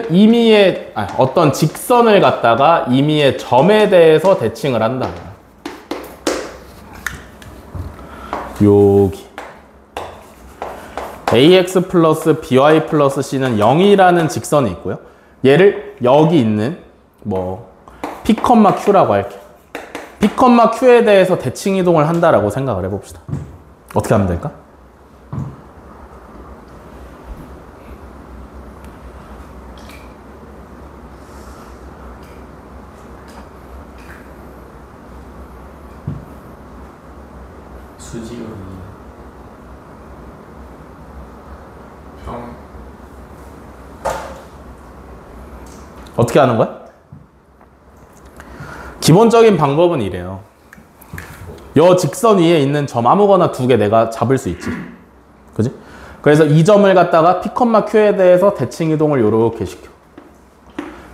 임의의 어떤 직선을 갖다가 임의의 점에 대해서 대칭을 한다. 여기 ax 플러스 by 플러스 c는 0이라는 직선이 있고요. 얘를 여기 있는 뭐 p, q라고 할게요. p, q에 대해서 대칭 이동을 한다라고 생각을 해봅시다. 어떻게 하면 될까? 수직으로 어떻게 하는 거야? 기본적인 방법은 이래요. 여 직선 위에 있는 점 아무거나 두 개 내가 잡을 수 있지. 그지? 그래서 이 점을 갖다가 P, Q에 대해서 대칭 이동을 이렇게 시켜.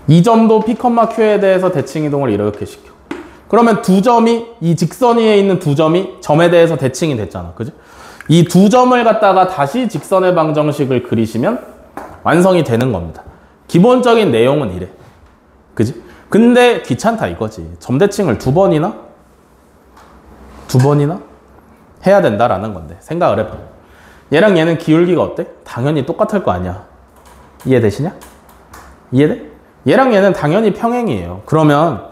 이 점도 P, Q에 대해서 대칭 이동을 이렇게 시켜. 그러면 두 점이, 이 직선 위에 있는 두 점이 점에 대해서 대칭이 됐잖아. 그지? 이 두 점을 갖다가 다시 직선의 방정식을 그리시면 완성이 되는 겁니다. 기본적인 내용은 이래. 그지? 근데 귀찮다 이거지. 점 대칭을 두 번이나 해야 된다라는 건데 생각을 해봐. 얘랑 얘는 기울기가 어때? 당연히 똑같을 거 아니야. 이해되시냐? 이해돼? 얘랑 얘는 당연히 평행이에요. 그러면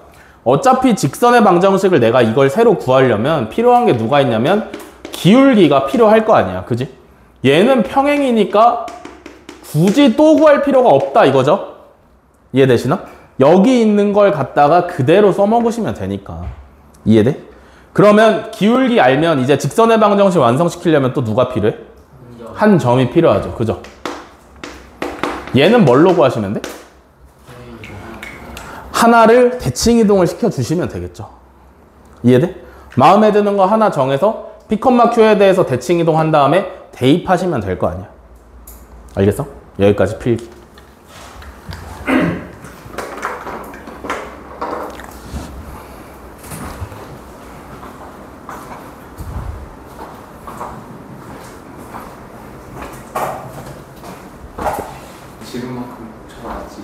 어차피 직선의 방정식을 내가 이걸 새로 구하려면 필요한 게 누가 있냐면 기울기가 필요할 거 아니야. 그지? 얘는 평행이니까 굳이 또 구할 필요가 없다 이거죠? 이해되시나? 여기 있는 걸 갖다가 그대로 써먹으시면 되니까. 이해돼? 그러면 기울기 알면 이제 직선의 방정식 완성시키려면 또 누가 필요해? 한 점이 필요하죠. 그죠? 얘는 뭘로 구하시면 돼? 하나를 대칭 이동을 시켜주시면 되겠죠. 이해돼? 마음에 드는 거 하나 정해서 P, Q에 대해서 대칭 이동한 다음에 대입하시면 될 거 아니야. 알겠어? 여기까지 필기. 지금만큼 쳐놨지.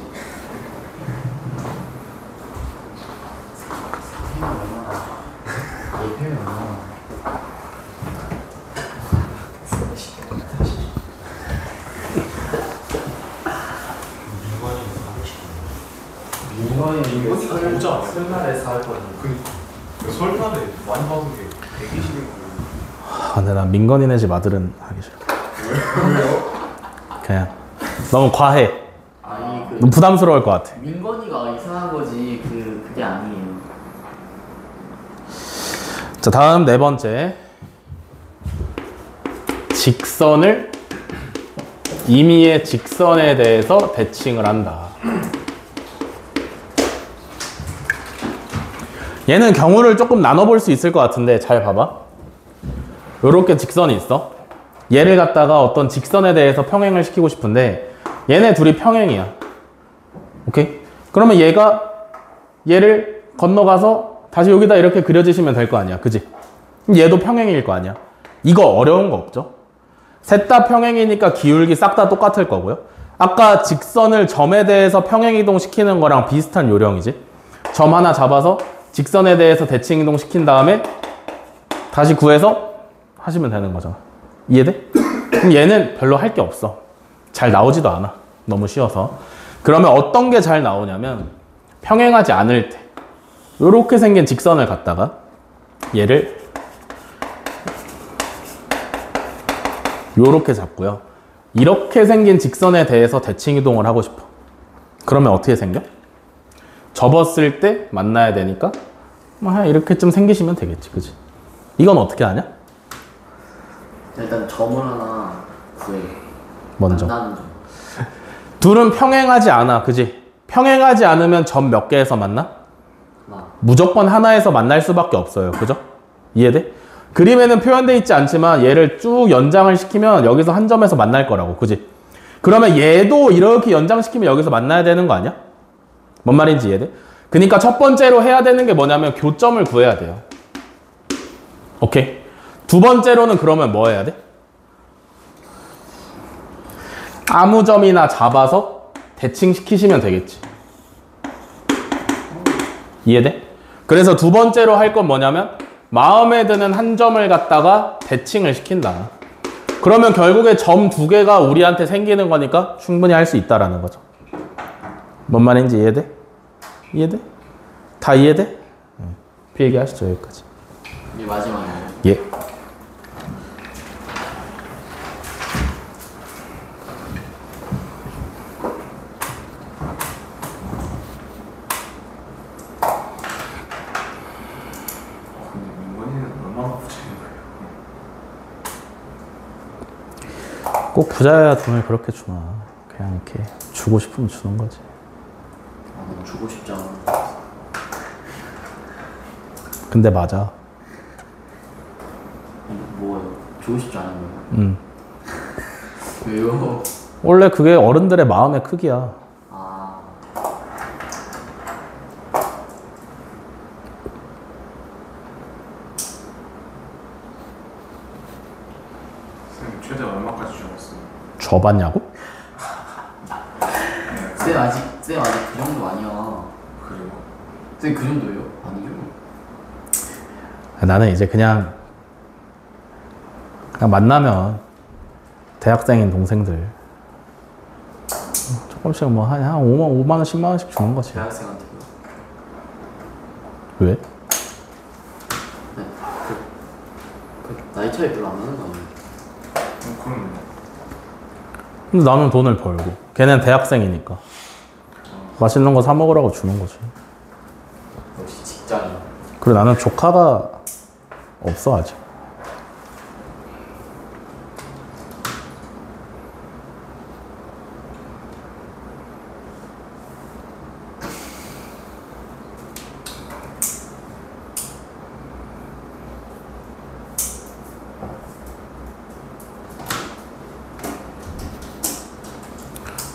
민건이가 보자. 설날에 살 거니. 그 설날에 많이 받은 게 120인 근데 난 민건이네 집 아들은 하기 싫어. 왜요? 그냥 너무 과해. 아니 그 너무 부담스러울 것 같아. 민건이가 이상한 거지 그게 아니에요. 자, 다음 네 번째. 직선을 임의의 직선에 대해서 대칭을 한다. 얘는 경우를 조금 나눠볼 수 있을 것 같은데 잘 봐봐. 요렇게 직선이 있어. 얘를 갖다가 어떤 직선에 대해서 평행을 시키고 싶은데 얘네 둘이 평행이야. 오케이? 그러면 얘를 건너가서 다시 여기다 이렇게 그려주시면 될 거 아니야. 그지? 그럼 얘도 평행일 거 아니야. 이거 어려운 거 없죠? 셋 다 평행이니까 기울기 싹 다 똑같을 거고요. 아까 직선을 점에 대해서 평행이동 시키는 거랑 비슷한 요령이지. 점 하나 잡아서 직선에 대해서 대칭이동 시킨 다음에 다시 구해서 하시면 되는 거잖아. 이해돼? 그럼 얘는 별로 할 게 없어. 잘 나오지도 않아. 너무 쉬워서. 그러면 어떤 게 잘 나오냐면 평행하지 않을 때 요렇게 생긴 직선을 갖다가 얘를 요렇게 잡고요. 이렇게 생긴 직선에 대해서 대칭 이동을 하고 싶어. 그러면 어떻게 생겨? 접었을 때 만나야 되니까 이렇게쯤 생기시면 되겠지. 그지? 이건 어떻게 하냐? 일단 점을 하나 구해. 먼저. 만나는 점. 둘은 평행하지 않아. 그지? 평행하지 않으면 점 몇 개에서 만나? 하나. 무조건 하나에서 만날 수밖에 없어요. 그죠? 이해돼? 그림에는 표현되어 있지 않지만 얘를 쭉 연장을 시키면 여기서 한 점에서 만날 거라고. 그지? 그러면 얘도 이렇게 연장시키면 여기서 만나야 되는 거 아니야? 뭔 말인지 이해돼? 그러니까 첫 번째로 해야 되는 게 뭐냐면 교점을 구해야 돼요. 오케이? 두 번째로는 그러면 뭐 해야 돼? 아무 점이나 잡아서 대칭시키시면 되겠지. 이해돼? 그래서 두 번째로 할 건 뭐냐면 마음에 드는 한 점을 갖다가 대칭을 시킨다. 그러면 결국에 점 두 개가 우리한테 생기는 거니까 충분히 할 수 있다라는 거죠. 뭔 말인지 이해돼? 이해돼? 다 이해돼? 필기하시죠. 여기까지. 이제 마지막이에요. 예. 민건이는 얼마나 붙이는 거예요? 꼭 부자여야 돈을 그렇게 주나. 그냥 이렇게 주고 싶으면 주는 거지. 아, 난 주고 싶지 않아. 근데 맞아. 뭐요? 주고 싶지 않은 거예요? 왜요? 원래 그게 어른들의 마음의 크기야. 아, 선생님 최대 얼마까지 주셨어요? 줘봤냐고? 쌤 아직 그 정도 아니야. 그래요? 쌤 그 정도예요? 아니죠? 나는 이제 그냥 만나면 대학생인 동생들 조금씩 뭐 한 5만 원, 10만 원씩 주는 거지. 대학생한테요? 왜? 네, 그 나이 차이 별로 안 나는 거 아니에요? 그럼 근데 나는 돈을 벌고 걔는 대학생이니까 맛있는 거 사 먹으라고 주는 거지. 역시 직장인. 그리고 나는 조카가 없어 아직.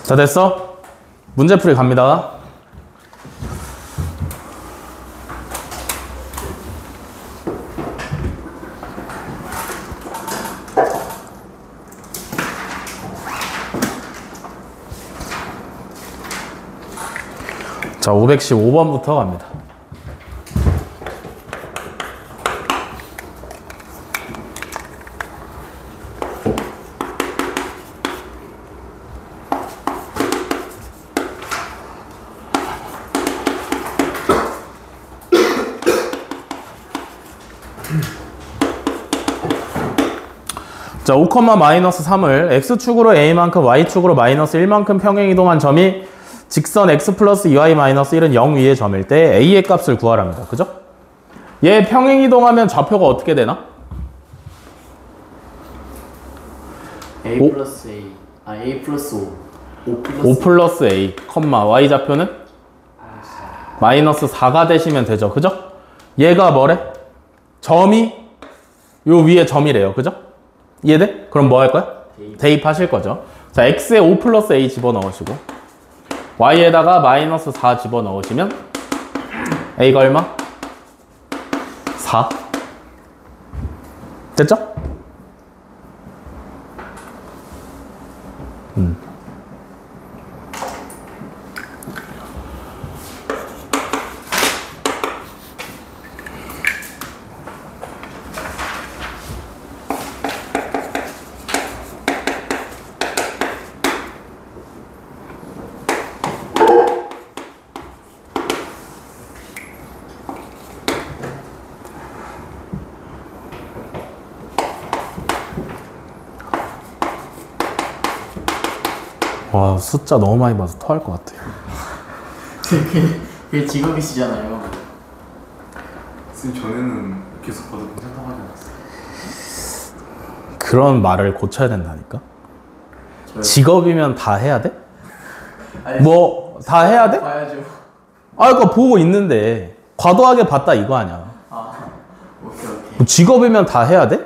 자, 됐어? 문제풀이 갑니다. 자, 515번부터 갑니다. 자, 5,-3을 x축으로 a만큼 y축으로 마이너스 1만큼 평행이동한 점이 직선 x 플러스 2y 마이너스 1은 0 위의 점일 때 a의 값을 구하랍니다. 그죠? 얘 평행이동하면 좌표가 어떻게 되나? A 오? 플러스 A. 아, A 플러스 5. 5 플러스 a, y 좌표는? 마이너스 4가 되시면 되죠. 그죠? 얘가 뭐래? 점이 요 위에 점이래요. 그죠? 이해돼? 그럼 뭐 할 거야? 대입하실 거죠. 자, x에 5 플러스 a 집어넣으시고 y에다가 마이너스 4 집어넣으시면 a가 얼마? 4. 됐죠? 와, 숫자 너무 많이 봐서 토할 것 같아요. 그게 직업이시잖아요. 선생님 전에는 계속 봐도 괜찮다고 하지 않았어요? 그런 말을 고쳐야 된다니까. 저요? 직업이면 다 해야 돼? 아니, 뭐 다 해야 돼? 봐야죠. 아, 그거 보고 있는데 과도하게 봤다 이거 아니야. 아, 오케이. 뭐 직업이면 다 해야 돼?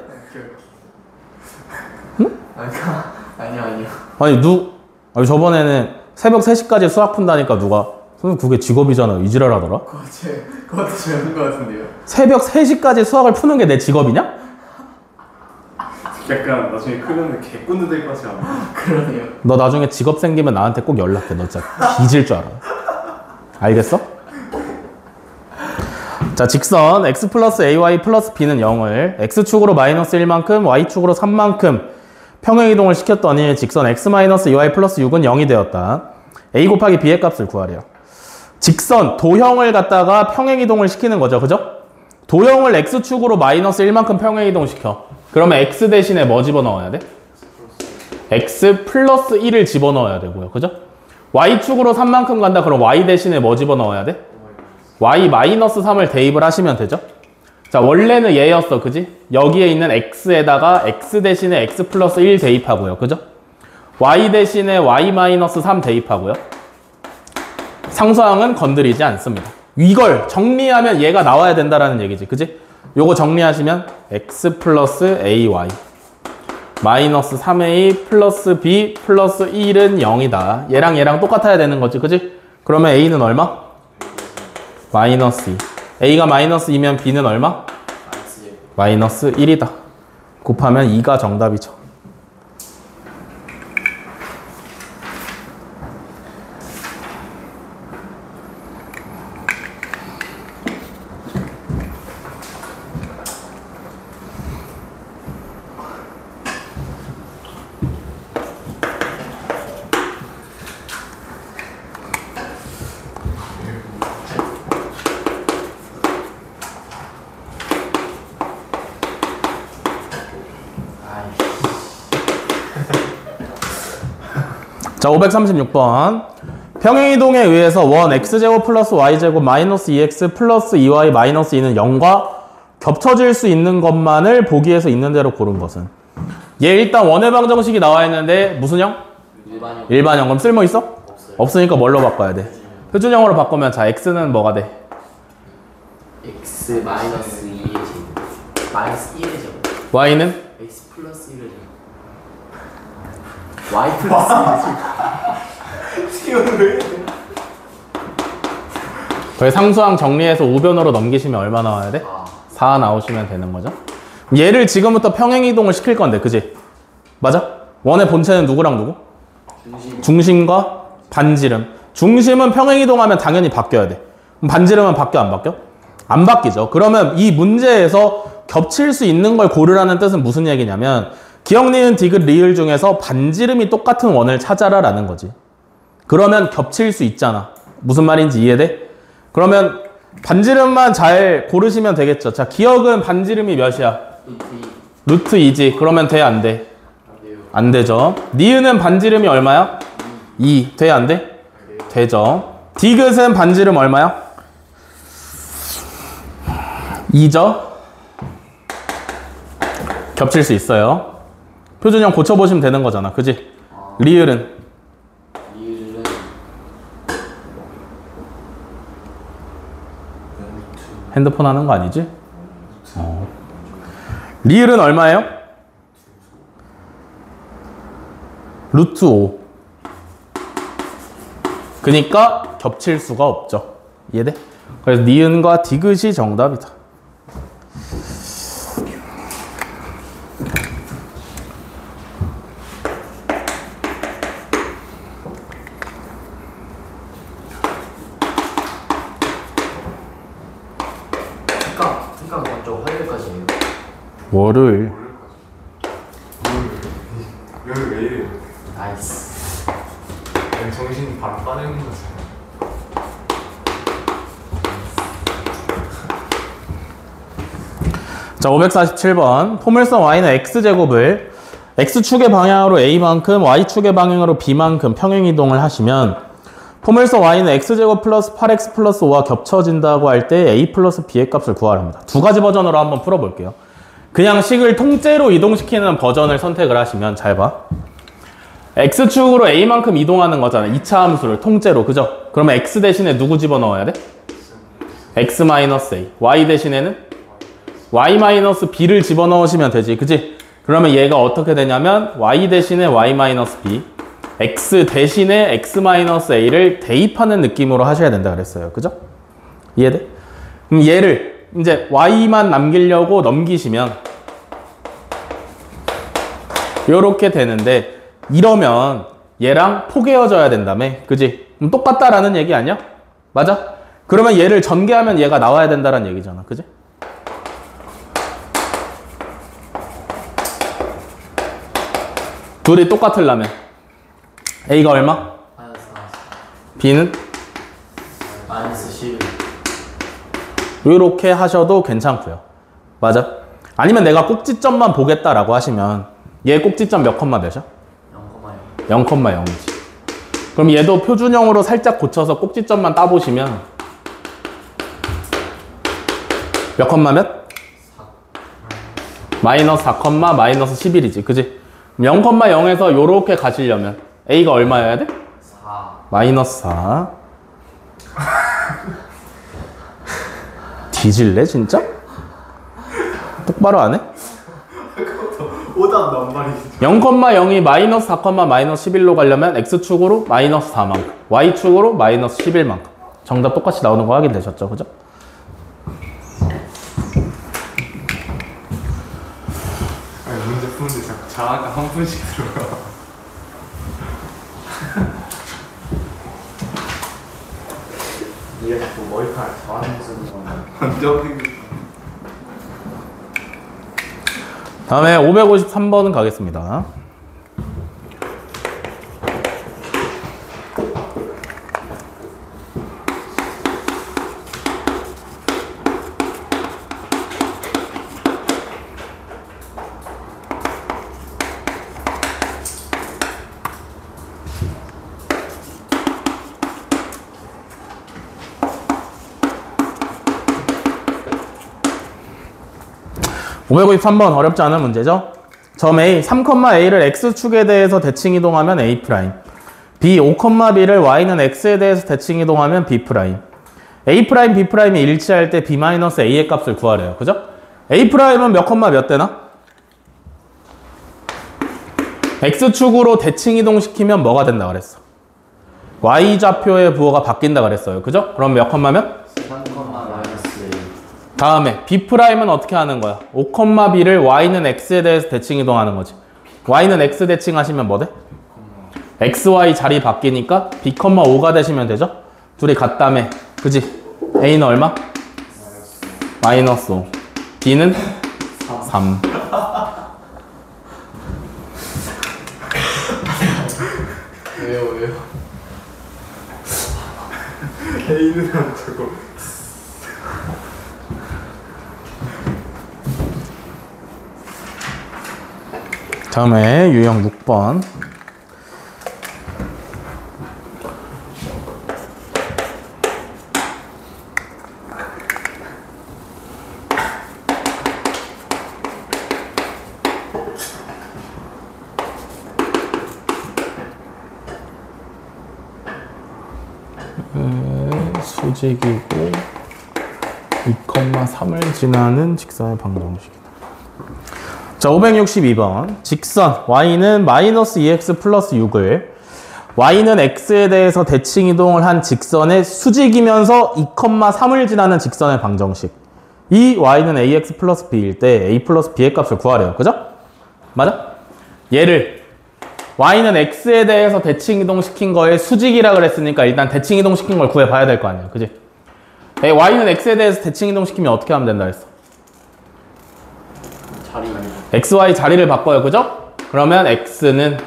오케이. 아니요. 아니 저번에는 새벽 3시까지 수학 푼다니까 누가 선생님 그게 직업이잖아 이지랄 하더라. 그것도 제가 거 같은데요. 새벽 3시까지 수학을 푸는 게 내 직업이냐? 약간 나중에 크면 개꾼도 될 것 같지 않아? 그러네요. 너 나중에 직업 생기면 나한테 꼭 연락해. 너 진짜 뒤질 줄 알아. 알겠어? 자, 직선 x 플러스 ay 플러스 b는 0을 x축으로 마이너스 1만큼 y축으로 3만큼 평행이동을 시켰더니 직선 x 마이너스 2y 플러스 6은 0이 되었다. a 곱하기 b의 값을 구하래요. 직선 도형을 갖다가 평행이동을 시키는 거죠. 그죠? 도형을 x축으로 마이너스 1만큼 평행이동 시켜. 그러면 x 대신에 뭐 집어넣어야 돼? x 플러스 1을 집어넣어야 되고요. 그죠? y축으로 3만큼 간다. 그럼 y 대신에 뭐 집어넣어야 돼? y 마이너스 3을 대입을 하시면 되죠. 자, 원래는 얘였어. 그지? 여기에 있는 x에다가 x 대신에 x 플러스 1 대입하고요. 그죠? y 대신에 y-3 대입하고요. 상수항은 건드리지 않습니다. 이걸 정리하면 얘가 나와야 된다라는 얘기지. 그지? 요거 정리하시면 x 플러스 ay 마이너스 3a 플러스 b 플러스 1은 0이다. 얘랑 얘랑 똑같아야 되는 거지. 그지? 그러면 a는 얼마? 마이너스 2. a가 마이너스 2면 b는 얼마? 마이너스 1이다. 곱하면 2가 정답이죠. 자, 536번. 평행이동에 의해서 원 x제곱 플러스 y제곱 마이너스 2x 플러스 2y 마이너스 2는 0과 겹쳐질 수 있는 것만을 보기에서 있는 대로 고른 것은. 얘 일단 원의 방정식이 나와 있는데 무슨 형? 일반형. 일반형. 그럼 쓸모 있어? 없어요. 없으니까 뭘로 바꿔야 돼? 표준형으로 바꾸면 자, x는 뭐가 돼? x 마이너스 2의 제곱. 마이너스 1의 제곱. y는? x 플러스 1의 제곱. y 플러스 1의 제곱. 거의 상수항 정리해서 우변으로 넘기시면 얼마 나와야 돼? 4 나오시면 되는 거죠. 얘를 지금부터 평행이동을 시킬 건데, 그지? 맞아? 원의 본체는 누구랑 누구? 중심과 반지름. 중심은 평행이동하면 당연히 바뀌어야 돼. 그럼 반지름은 바뀌어, 안 바뀌어? 안 바뀌죠. 그러면 이 문제에서 겹칠 수 있는 걸 고르라는 뜻은 무슨 얘기냐면 기억, 니은, 디귿, 리을 중에서 반지름이 똑같은 원을 찾아라 라는 거지. 그러면 겹칠 수 있잖아. 무슨 말인지 이해돼? 그러면 반지름만 잘 고르시면 되겠죠. 자, 기억은 반지름이 몇이야? 루트 2지. 그러면 돼, 안 돼? 안 되죠. 니은은 반지름이 얼마야? 2. 돼, 안 돼? 되죠. 디귿은 반지름 얼마야? 2죠. 겹칠 수 있어요. 표준형 고쳐보시면 되는 거잖아. 그지? 리을은? 핸드폰 하는 거 아니지? 리을은 얼마예요? 루트 5. 그니까 겹칠 수가 없죠. 이해돼? 그래서 니은과 디귿이 정답이다. 생각 먼저 화요일까지예요. 월요일. 여기 왜 이래? 나이스. 그냥 정신 바로 빠지는 거지. 자, 547번. 포물선 y는 x제곱을 x축의 방향으로 a만큼 y축의 방향으로 b만큼 평행이동을 하시면 포물선 y는 x제곱 플러스 8x 플러스 5와 겹쳐진다고 할 때 a 플러스 b의 값을 구하랍니다. 두 가지 버전으로 한번 풀어볼게요. 그냥 식을 통째로 이동시키는 버전을 선택을 하시면 잘 봐. x축으로 a만큼 이동하는 거잖아. 2차 함수를 통째로. 그죠? 그러면 x 대신에 누구 집어넣어야 돼? x-a. y 대신에는 y-b를 집어넣으시면 되지. 그치? 그러면 얘가 어떻게 되냐면 y 대신에 y-b, x 대신에 x-a를 대입하는 느낌으로 하셔야 된다 그랬어요. 그죠? 이해돼? 그럼 얘를 이제 y만 남기려고 넘기시면 요렇게 되는데 이러면 얘랑 포개어져야 된다며. 그지? 그럼 똑같다라는 얘기 아니야? 맞아? 그러면 얘를 전개하면 얘가 나와야 된다는 얘기잖아. 그지? 둘이 똑같으려면 A가 얼마? B는? 마이너스 11. 이렇게 하셔도 괜찮고요. 맞아? 아니면 내가 꼭지점만 보겠다라고 하시면 얘 꼭지점 몇 컴마 몇이야? 0,0. 0,0이지. 그럼 얘도 표준형으로 살짝 고쳐서 꼭지점만 따보시면 몇 컴마 몇? 마이너스 4 컴마 마이너스 11이지. 그지? 0,0에서 요렇게 가시려면 A가 얼마여야 돼? 4. 마이너스 4. 뒤질래 진짜? 똑바로 안 해? 오답 남발이지. 0,0이 마이너스 4, 마이너스 11로 가려면 X축으로 마이너스 4만큼, Y축으로 마이너스 11만큼. 정답 똑같이 나오는 거 확인되셨죠? 그죠? 아니 문제 푸는데 자꾸 자아가 한 분씩 들어가. 니가 자꾸 머리카락 저한테 쓰는 거야. 완전 생겼어. 다음에 553번 가겠습니다. (553번) 어렵지 않은 문제죠. 점 A, 3,A를 X축에 대해서 대칭 이동하면 A', B, 5,B를 Y는 X에 대해서 대칭 이동하면 B'. A', B'이 일치할 때 B-A의 값을 구하래요. 그죠? A'은 몇 컴마 몇 되나? X축으로 대칭 이동시키면 뭐가 된다 그랬어? Y좌표의 부호가 바뀐다 그랬어요. 그죠? 그럼 몇 컴마면? 3, 마이너스 1. 다음에 B'은 어떻게 하는 거야? 5,B를 Y는 X에 대해서 대칭 이동하는 거지. Y는 X 대칭 하시면 뭐 돼? XY 자리 바뀌니까 B,5가 되시면 되죠? 둘이 같다며. 그지? A는 얼마? 마이너스 5. B는 3. 왜요? A는 저거. 다음에 유형 6번. 수직이고 2,3을 지나는 직선의 방정식이다. 자, 562번. 직선 y는 마이너스 2x 플러스 6을 y는 x에 대해서 대칭 이동을 한 직선의 수직이면서 2,3을 지나는 직선의 방정식. 이 y는 ax 플러스 b일 때 a 플러스 b의 값을 구하래요. 그죠? 맞아? 얘를 y는 x에 대해서 대칭 이동시킨 거에 수직이라 그랬으니까 일단 대칭 이동시킨 걸 구해봐야 될 거 아니에요. 그지? y는 x에 대해서 대칭 이동시키면 어떻게 하면 된다 했어? 자리. xy 자리를 바꿔요. 그죠? 그러면 x는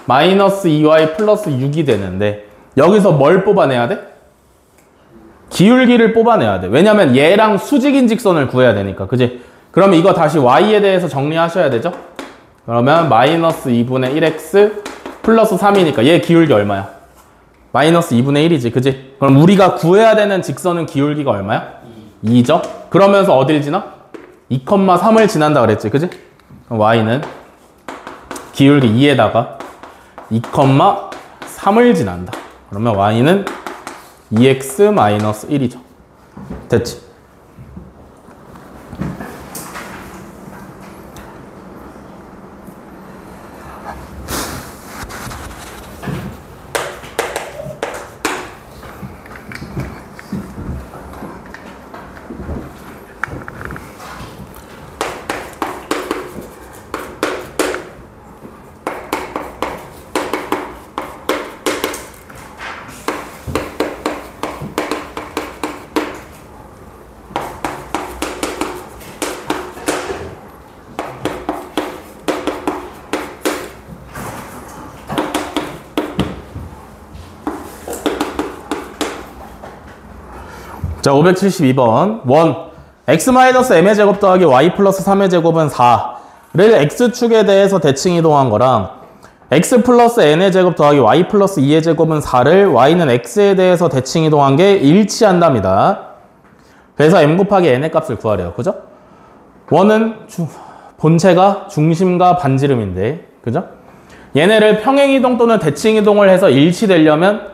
마이너스 2y 플러스 6이 되는데 여기서 뭘 뽑아내야 돼? 기울기를 뽑아내야 돼. 왜냐면 얘랑 수직인 직선을 구해야 되니까. 그지? 그럼 이거 다시 y에 대해서 정리하셔야 되죠? 그러면 마이너스 2분의 1x 플러스 3이니까 얘 기울기 얼마야? 마이너스 2분의 1이지. 그지? 그럼 우리가 구해야 되는 직선은 기울기가 얼마야? 2죠? 그러면서 어딜 지나? 2,3을 지난다 그랬지. 그지? 그럼 y는 기울기 2에다가 2,3을 지난다. 그러면 y는 2x-1이죠. 됐지? 자, 572번. 원. x-m의 제곱 더하기 y 플러스 3의 제곱은 4를 x축에 대해서 대칭 이동한 거랑 x 플러스 n의 제곱 더하기 y 플러스 2의 제곱은 4를 y는 x에 대해서 대칭 이동한 게 일치한답니다. 그래서 m 곱하기 n의 값을 구하래요. 그죠? 원은 본체가 중심과 반지름인데 그죠? 얘네를 평행이동 또는 대칭이동을 해서 일치되려면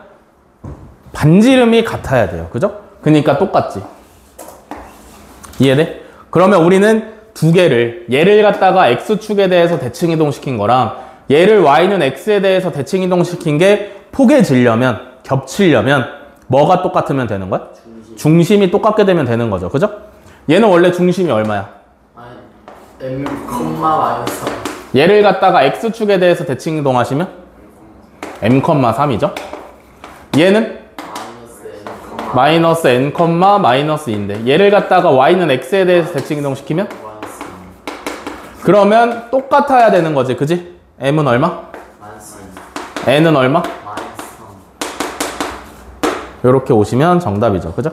반지름이 같아야 돼요. 그죠? 그러니까 똑같지. 이해돼? 그러면 우리는 두 개를, 얘를 갖다가 x축에 대해서 대칭이동시킨 거랑 얘를 y는 x에 대해서 대칭이동시킨 게 포개지려면, 겹치려면 뭐가 똑같으면 되는 거야? 중심이 똑같게 되면 되는 거죠. 그죠? 얘는 원래 중심이 얼마야? m, 마이너스 3. 얘를 갖다가 x축에 대해서 대칭이동하시면 m,3이죠. 얘는 마이너스 n, 마이너스 2인데 얘를 갖다가 y는 x에 대해서 대칭이동시키면 그러면 똑같아야 되는 거지. 그지? m은 얼마? n은 얼마? 이렇게 오시면 정답이죠. 그죠?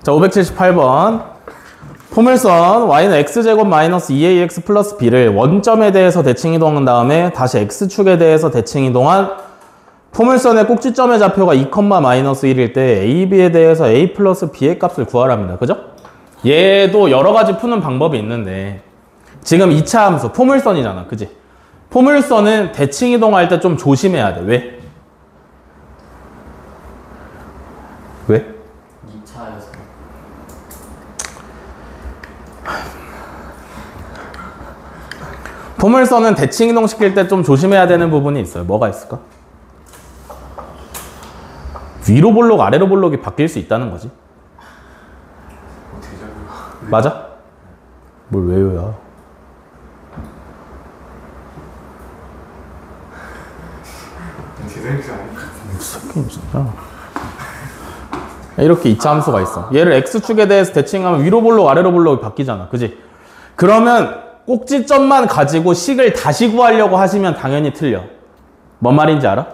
자, 578번. 포물선 y는 x제곱 마이너스 2ax 플러스 b를 원점에 대해서 대칭이동한 다음에 다시 x축에 대해서 대칭이동한 포물선의 꼭지점의 좌표가 2, 마이너스 1일 때 a, b에 대해서 a 플러스 b의 값을 구하랍니다. 그죠? 얘도 여러 가지 푸는 방법이 있는데 지금 2차 함수 포물선이잖아. 그지? 포물선은 대칭이동할 때 좀 조심해야 돼. 왜? 왜? 2차여서. 포물선은 대칭이동 시킬 때 좀 조심해야 되는 부분이 있어요. 뭐가 있을까? 위로 볼록 아래로 볼록이 바뀔 수 있다는 거지. 맞아? 뭘 왜요야? 무슨 진짜. 이렇게 2차 함수가 있어. 얘를 x축에 대해서 대칭하면 위로 볼록 아래로 볼록이 바뀌잖아. 그지? 그러면 꼭지점만 가지고 식을 다시 구하려고 하시면 당연히 틀려. 뭔 말인지 알아?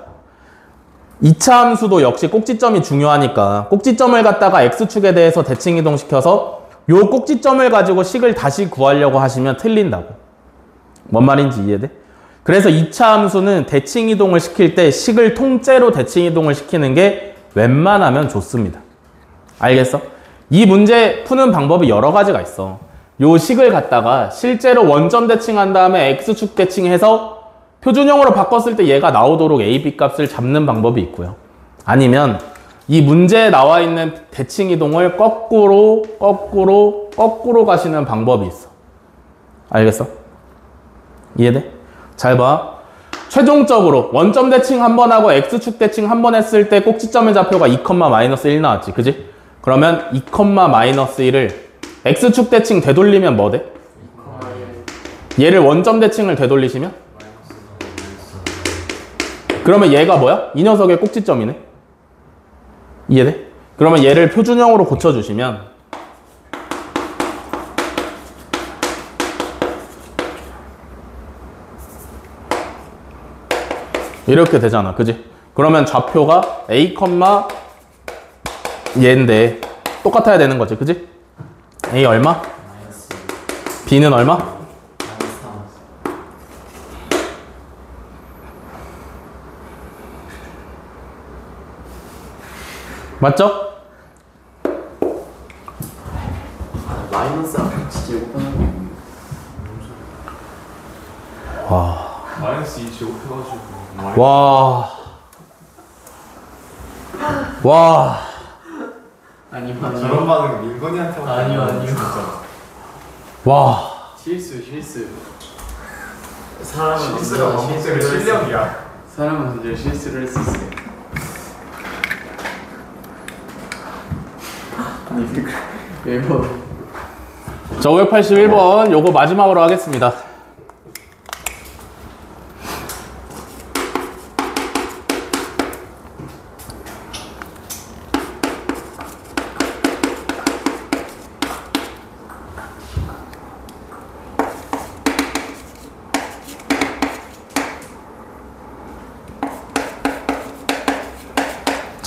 2차 함수도 역시 꼭지점이 중요하니까 꼭지점을 갖다가 x축에 대해서 대칭이동시켜서 요 꼭지점을 가지고 식을 다시 구하려고 하시면 틀린다고. 뭔 말인지 이해돼? 그래서 2차 함수는 대칭이동을 시킬 때 식을 통째로 대칭이동을 시키는 게 웬만하면 좋습니다. 알겠어? 이 문제 푸는 방법이 여러 가지가 있어. 요 식을 갖다가 실제로 원점 대칭한 다음에 x축 대칭해서 표준형으로 바꿨을 때 얘가 나오도록 a, b 값을 잡는 방법이 있고요. 아니면 이 문제에 나와 있는 대칭이동을 거꾸로 가시는 방법이 있어. 알겠어? 이해돼? 잘 봐. 최종적으로 원점 대칭 한 번 하고 x축 대칭 한 번 했을 때 꼭지점의 좌표가 2, 마이너스 1 나왔지. 그지? 그러면 2, 마이너스 1을 x축 대칭 되돌리면 뭐 돼? 얘를 원점 대칭을 되돌리시면? 그러면 얘가 뭐야? 이 녀석의 꼭지점이네. 이해돼? 그러면 얘를 표준형으로 고쳐주시면 이렇게 되잖아. 그지? 그러면 좌표가 a, 얘인데 똑같아야 되는 거지. 그지? a 얼마? b는 얼마? 맞죠? 마이너스랑 같이 제곱하는 게 와. 마이너스 2 제곱해가지고 와. 와. 아니요. 저런 반응 민건이한테 아니요. 와. 실수. 사람은 실수가 언제나 반복되는 실수를 실력이야. 사람은 언제 실수를 할 수 있어요. 왜 뭐? 자, 581번 요거 마지막으로 하겠습니다.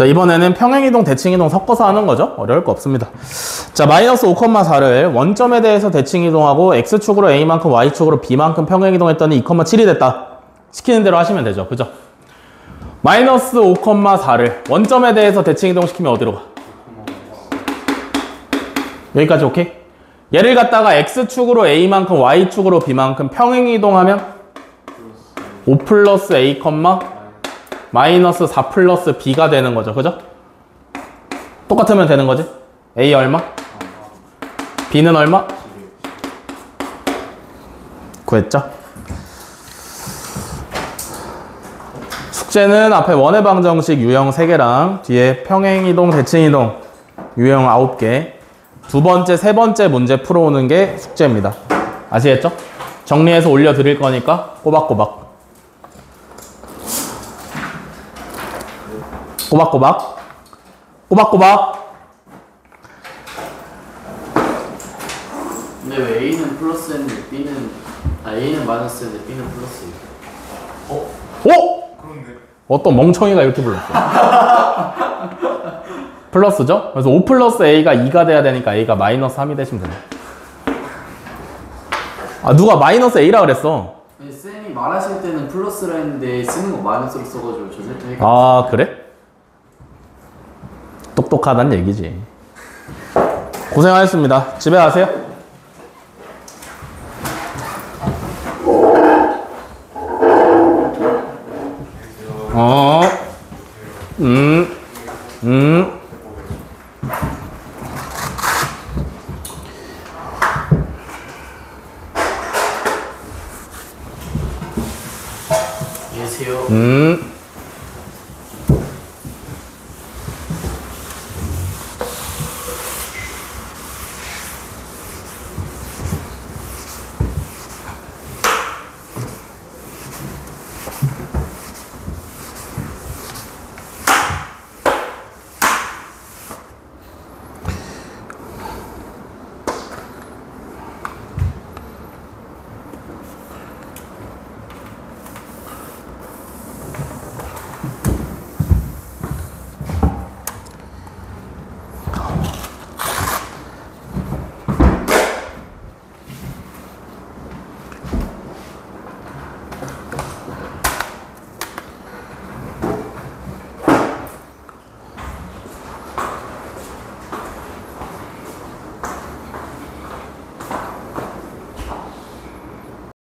자, 이번에는 평행이동, 대칭이동 섞어서 하는 거죠. 어려울 거 없습니다. 자, 마이너스 5,4를 원점에 대해서 대칭이동하고 x축으로 a만큼 y축으로 b만큼 평행이동했더니 2,7이 됐다. 시키는 대로 하시면 되죠. 그죠? 마이너스 5,4를 원점에 대해서 대칭이동시키면 어디로 가? 여기까지 오케이? 얘를 갖다가 x축으로 a만큼 y축으로 b만큼 평행이동하면 5 플러스 a, 마이너스 4 플러스 b가 되는 거죠. 그죠? 똑같으면 되는 거지? a 얼마? b는 얼마? 구했죠? 숙제는 앞에 원의 방정식 유형 3개랑 뒤에 평행이동, 대칭이동 유형 9개, 두 번째, 세 번째 문제 풀어오는 게 숙제입니다. 아시겠죠? 정리해서 올려드릴 거니까 꼬박꼬박. 꼬박꼬박. 꼬박꼬박. 근데 왜 A는 플러스인데 B는 A는 마이너스인데 B는 플러스예요? 오! 그런데 어떤 멍청이가 이렇게 불렀어. 플러스죠? 그래서 5 플러스 A가 2가 돼야 되니까 A가 마이너스 3이 되시면 됩니다. 아, 누가 마이너스 A라 그랬어. 쌤이 말하실 때는 플러스라 했는데 쓰는 거 마이너스로 써가지고 저 새끼 헷갈렸어요. 아, 그래? 똑똑하단 얘기지. 고생하셨습니다. 집에 가세요. 안녕하세요.